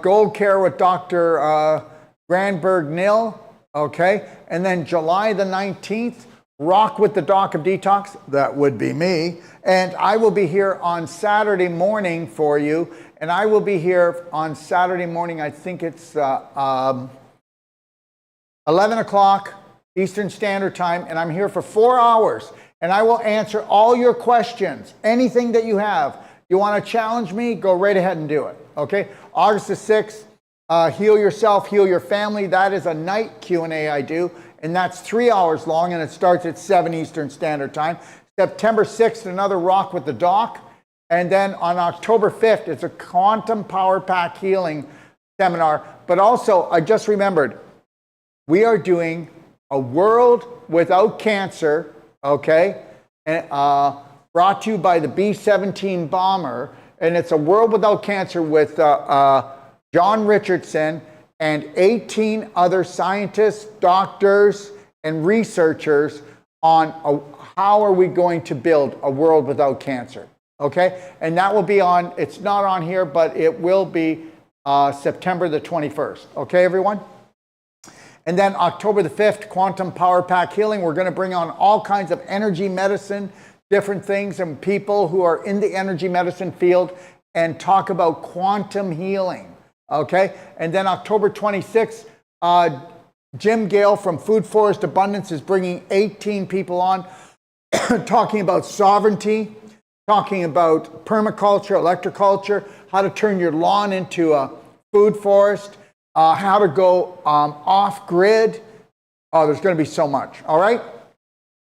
Gold Care with Dr. Granberg Nil, okay? And then July the 19th, Rock with the Doc of Detox. That would be me. And I will be here on Saturday morning for you. And I will be here on Saturday morning, I think it's 11 o'clock Eastern Standard Time. And I'm here for 4 hours. And I will answer all your questions, anything that you have. You want to challenge me? Go right ahead and do it, okay? August the 6th, Heal Yourself, Heal Your Family. That is a night Q&A I do, and that's 3 hours long, and it starts at 7 Eastern Standard Time. September 6th, another Rock with the Doc. And then on October 5th, it's a Quantum Power Pack Healing Seminar. But also, I just remembered, we are doing a World Without Cancer, okay? And, brought to you by the B-17 bomber, and it's a World Without Cancer with John Richardson and 18 other scientists, doctors, and researchers on how are we going to build a world without cancer, okay? And that will be on, it's not on here, but it will be September the 21st, okay, everyone? And then October the 5th, Quantum Power Pack Healing. We're going to bring on all kinds of energy medicine, different things, and people who are in the energy medicine field and talk about quantum healing, okay? And then October 26th, Jim Gale from Food Forest Abundance is bringing 18 people on talking about sovereignty, talking about permaculture, electroculture, how to turn your lawn into a food forest, how to go off-grid. Oh, there's going to be so much, all right?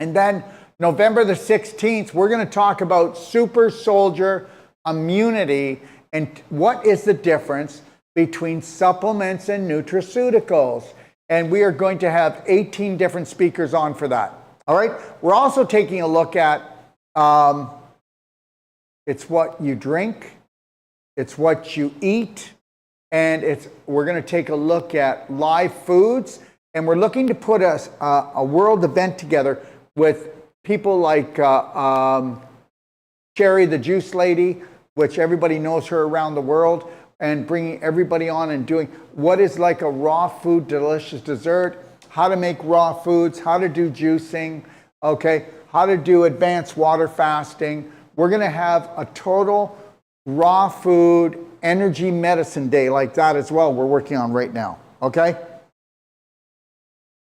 And then November the 16th, we're going to talk about super soldier immunity and what is the difference between supplements and nutraceuticals. And we are going to have 18 different speakers on for that. All right? We're also taking a look at it's what you drink, it's what you eat, and we're going to take a look at live foods, and we're looking to put a world event together with people like Sherry the Juice Lady, which everybody knows her around the world, and bringing everybody on and doing what is like a raw food delicious dessert, how to make raw foods, how to do juicing, okay, how to do advanced water fasting. We're going to have a total raw food energy medicine day like that as well we're working on right now, okay?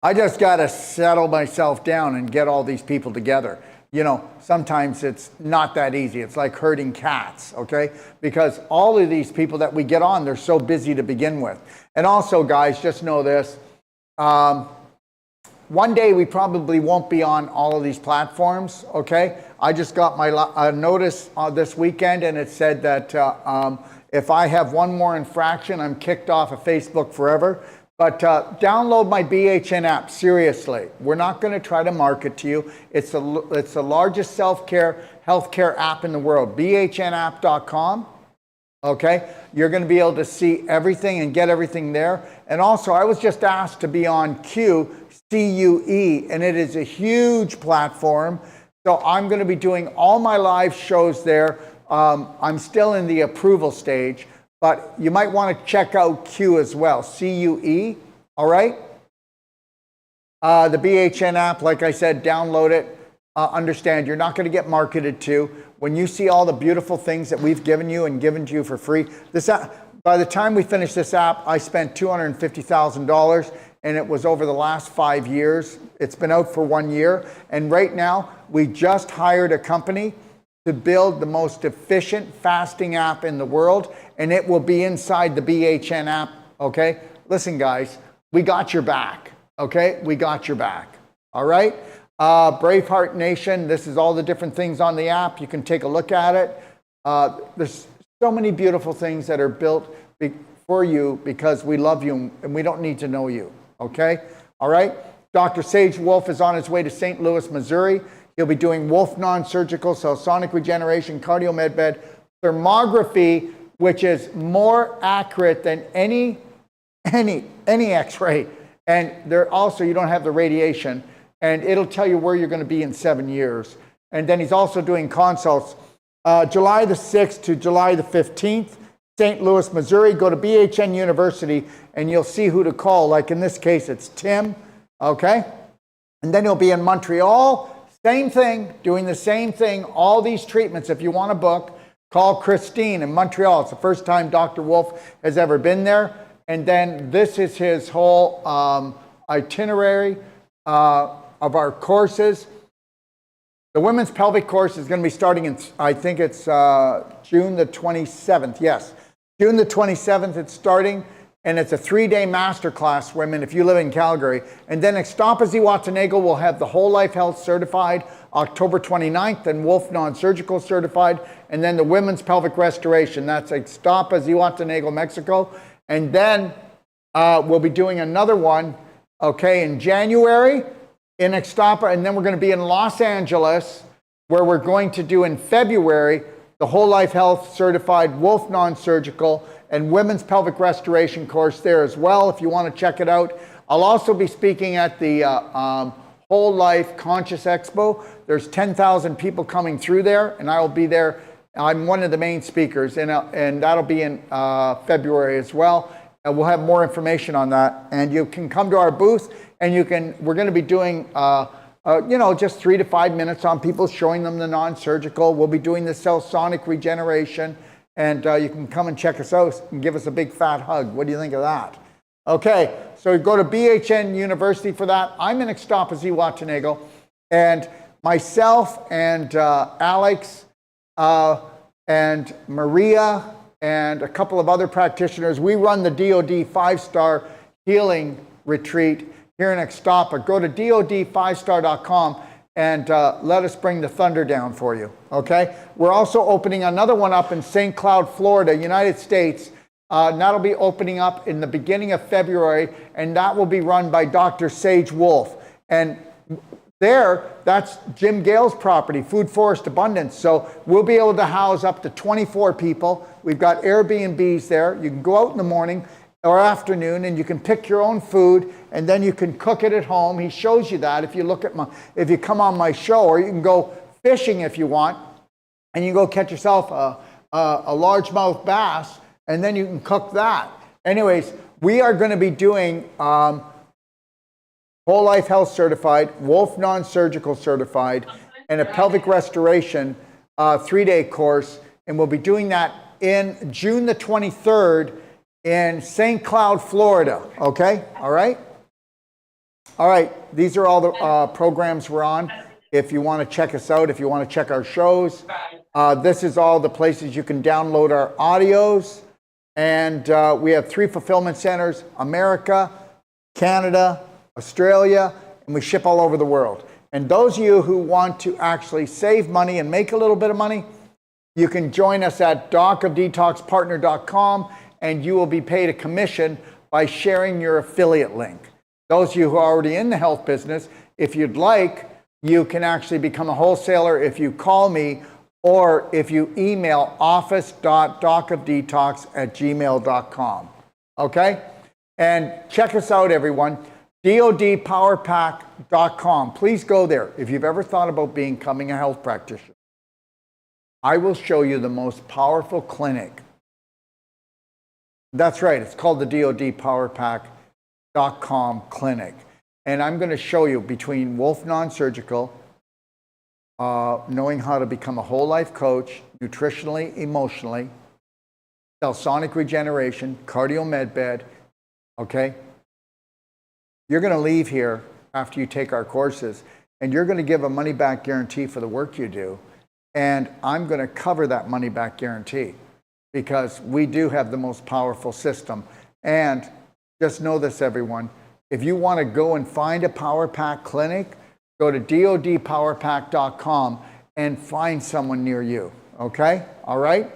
I just got to settle myself down and get all these people together. You know, sometimes it's not that easy. It's like herding cats, okay? Because all of these people that we get on, they're so busy to begin with. And also, guys, just know this. one day we probably won't be on all of these platforms, okay? I just got my notice this weekend, and it said that if I have one more infraction, I'm kicked off of Facebook forever. But download my BHN app, seriously. We're not going to try to market to you. It's the largest self-care, healthcare app in the world, bhnapp.com. Okay, you're going to be able to see everything and get everything there. And also, I was just asked to be on CUE, and it is a huge platform. So I'm going to be doing all my live shows there. I'm still in the approval stage, but you might want to check out CUE as well, CUE, all right? The BHN app, like I said, download it. Understand, you're not going to get marketed to. When you see all the beautiful things that we've given you and given to you for free, this app, by the time we finish this app, I spent $250,000, and it was over the last 5 years. It's been out for 1 year, and right now we just hired a company to build the most efficient fasting app in the world, and it will be inside the BHN app, okay? Listen, guys, we got your back, okay? We got your back, all right? Braveheart Nation, this is all the different things on the app. You can take a look at it. There's so many beautiful things that are built for you because we love you and we don't need to know you, okay? All right? Dr. Sage Wolfe is on his way to St. Louis, Missouri. He'll be doing Wolfe Non-Surgical, Sonic Regeneration, Cardio Med Bed, Thermography, which is more accurate than any X-ray. And there also, you don't have the radiation. And it'll tell you where you're going to be in 7 years. And then he's also doing consults July the 6th to July the 15th, St. Louis, Missouri. Go to BHN University and you'll see who to call. Like in this case, it's Tim, okay? And then he'll be in Montreal, same thing, doing the same thing, all these treatments. If you want to book, call Christine in Montreal. It's the first time Dr. Wolfe has ever been there. And then this is his whole itinerary of our courses. The women's pelvic course is going to be starting in, I think it's June the 27th. Yes, June the 27th it's starting, and it's a 3-day masterclass, women, if you live in Calgary. And then Extapa Zihuatanejo will have the Whole Life Health certified October 29th, and Wolfe Non-Surgical certified, and then the women's pelvic restoration. That's Extapa Zihuatanejo, Mexico. And then we'll be doing another one, okay, in January in Extapa, and then we're going to be in Los Angeles, where we're going to do in February the Whole Life Health certified Wolfe Non-Surgical and women's pelvic restoration course there as well, if you want to check it out. I'll also be speaking at the Whole Life Conscious Expo. There's 10,000 people coming through there, and I'll be there. I'm one of the main speakers, and that'll be in February as well. And we'll have more information on that. And you can come to our booth, and we're going to be doing, just 3 to 5 minutes on people, showing them the non-surgical. We'll be doing the sonic regeneration, and you can come and check us out and give us a big fat hug. What do you think of that? Okay, so go to BHN University for that. I'm in Extapa Zihuatanejo, and myself and Alex and Maria and a couple of other practitioners, we run the DoD 5-star healing retreat here in Extapa. Go to DoD5star.com and let us bring the thunder down for you, okay? We're also opening another one up in St. Cloud, Florida, United States. And that'll be opening up in the beginning of February, and that will be run by Dr. Sage Wolfe. And there, that's Jim Gale's property, Food Forest Abundance. So we'll be able to house up to 24 people. We've got Airbnbs there. You can go out in the morning or afternoon, and you can pick your own food, and then you can cook it at home. He shows you that if you come on my show, or you can go fishing if you want, and you go catch yourself a largemouth bass, and then you can cook that. Anyways, we are going to be doing Whole Life Health certified, Wolfe Non-Surgical certified, and a pelvic restoration 3-day course. And we'll be doing that in June the 23rd in St. Cloud, Florida. Okay? All right? All right. These are all the programs we're on. If you want to check us out, if you want to check our shows, this is all the places you can download our audios. And we have 3 fulfillment centers, America, Canada, Australia, and we ship all over the world. And those of you who want to actually save money and make a little bit of money, you can join us at docofdetoxpartner.com, and you will be paid a commission by sharing your affiliate link. Those of you who are already in the health business, if you'd like, you can actually become a wholesaler if you call me or if you email office.docofdetox@gmail.com. Okay? And check us out, everyone. DODpowerpack.com. Please go there. If you've ever thought about becoming a health practitioner, I will show you the most powerful clinic. That's right. It's called the DODpowerpack.com clinic. And I'm going to show you between Wolfe Non-Surgical, knowing how to become a whole life coach, nutritionally, emotionally, sonic regeneration, cardio med bed, okay? You're going to leave here after you take our courses, and you're going to give a money back guarantee for the work you do. And I'm going to cover that money back guarantee because we do have the most powerful system. And just know this, everyone. If you want to go and find a Power Pack clinic, go to DODpowerpack.com and find someone near you. Okay? All right?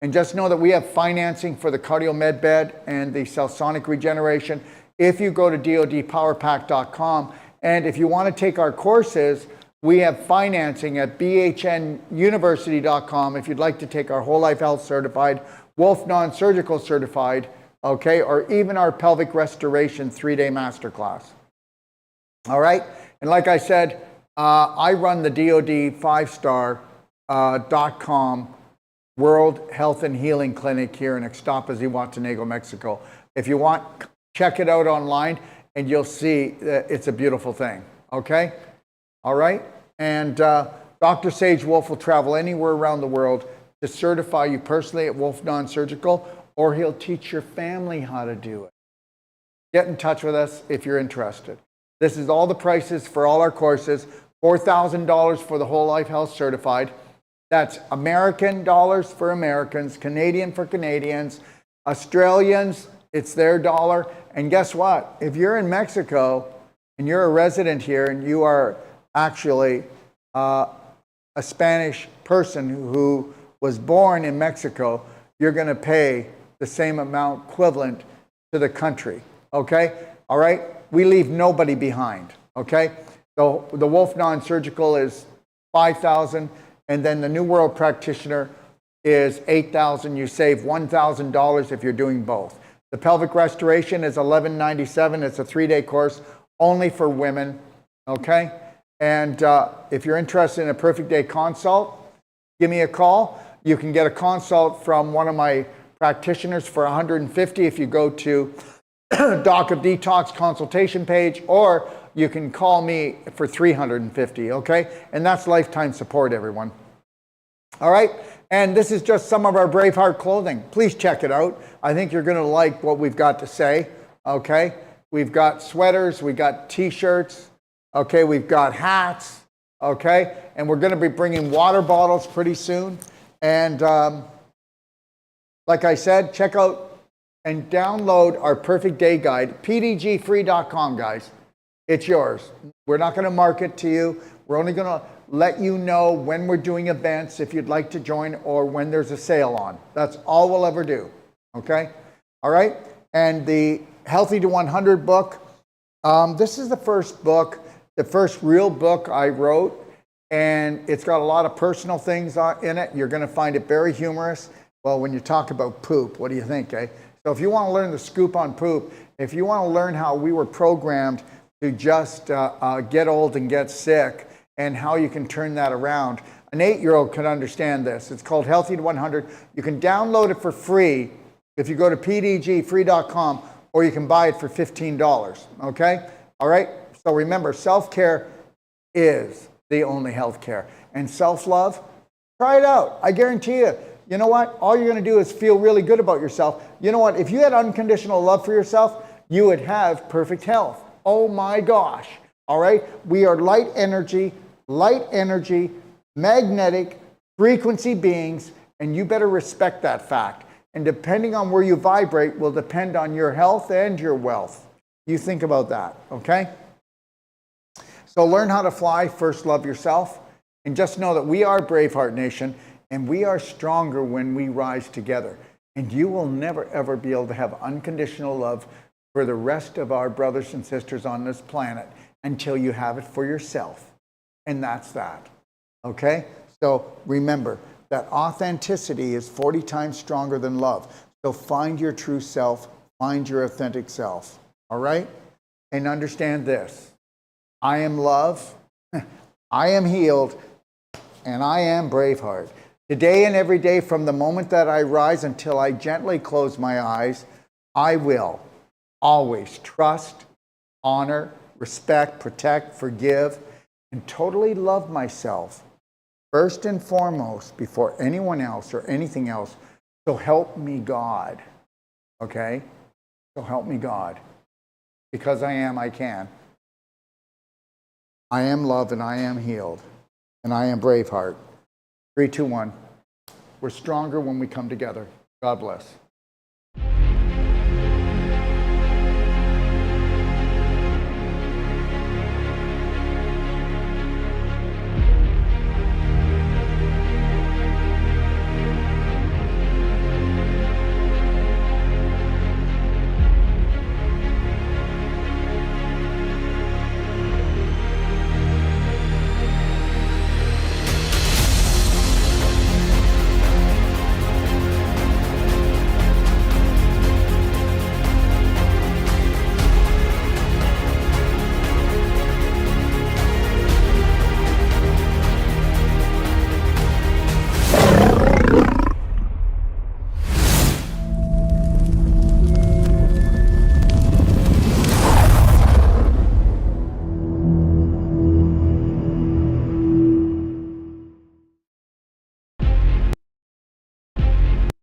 And just know that we have financing for the cardio med bed and the sonic regeneration if you go to DODpowerpack.com. And if you want to take our courses, we have financing at bhnuniversity.com if you'd like to take our Whole Life Health Certified, Wolfe Non-Surgical Certified, okay, or even our Pelvic Restoration 3-day masterclass. All right? And like I said, I run the DOD 5star.com World Health and Healing Clinic here in Ixtapa, Zihuatanejo, Mexico. If you want, check it out online and you'll see that it's a beautiful thing, okay? All right? And Dr. Sage Wolfe will travel anywhere around the world to certify you personally at Wolfe Non-Surgical, or he'll teach your family how to do it. Get in touch with us if you're interested. This is all the prices for all our courses. $4,000 for the Whole Life Health Certified. That's American dollars for Americans, Canadian for Canadians, Australians, it's their dollar. And guess what? If you're in Mexico and you're a resident here and you are actually a Spanish person who was born in Mexico, you're going to pay the same amount equivalent to the country. Okay? All right? We leave nobody behind. Okay? So the Wolfe Non-Surgical is $5,000, and then the New World Practitioner is $8,000. You save $1,000 if you're doing both. The Pelvic Restoration is $11.97. It's a 3-day course only for women. Okay? And if you're interested in a perfect day consult, give me a call. You can get a consult from one of my practitioners for $150 if you go to Doc of Detox consultation page, or you can call me for $350, okay? And that's lifetime support, everyone. All right? And this is just some of our Braveheart clothing. Please check it out. I think you're going to like what we've got to say, okay? We've got sweaters, we got t-shirts, okay? We've got hats, okay? And we're going to be bringing water bottles pretty soon. And like I said, check out and download our Perfect Day Guide, pdgfree.com, guys. It's yours. We're not going to market to you. We're only going to let you know when we're doing events if you'd like to join or when there's a sale on. That's all we'll ever do, okay? All right? And the Healthy to 100 book, this is the first book, the first real book I wrote, and it's got a lot of personal things in it. You're going to find it very humorous. Well, when you talk about poop, what do you think, eh? So if you want to learn the scoop on poop, if you want to learn how we were programmed to just get old and get sick and how you can turn that around, an 8-year-old can understand this. It's called Healthy to 100. You can download it for free if you go to pdgfree.com, or you can buy it for $15, okay? All right? So remember, self-care is the only health care. And self-love, try it out. I guarantee you. You know what? All you're going to do is feel really good about yourself. You know what? If you had unconditional love for yourself, you would have perfect health. Oh my gosh. All right? We are light energy, magnetic, frequency beings, and you better respect that fact. And depending on where you vibrate will depend on your health and your wealth. You think about that, okay? So learn how to fly. First, love yourself. And just know that we are Braveheart Nation, and we are stronger when we rise together. And you will never, ever be able to have unconditional love for the rest of our brothers and sisters on this planet until you have it for yourself. And that's that. Okay? So remember that authenticity is 40 times stronger than love. So find your true self, find your authentic self. All right? And understand this. I am love, I am healed, and I am Braveheart. Today and every day, from the moment that I rise until I gently close my eyes, I will always trust, honor, respect, protect, forgive, and totally love myself first and foremost before anyone else or anything else. So help me God. Okay? So help me God. Because I can. I am love and I am healed. And I am Braveheart. 3, 2, 1. We're stronger when we come together. God bless.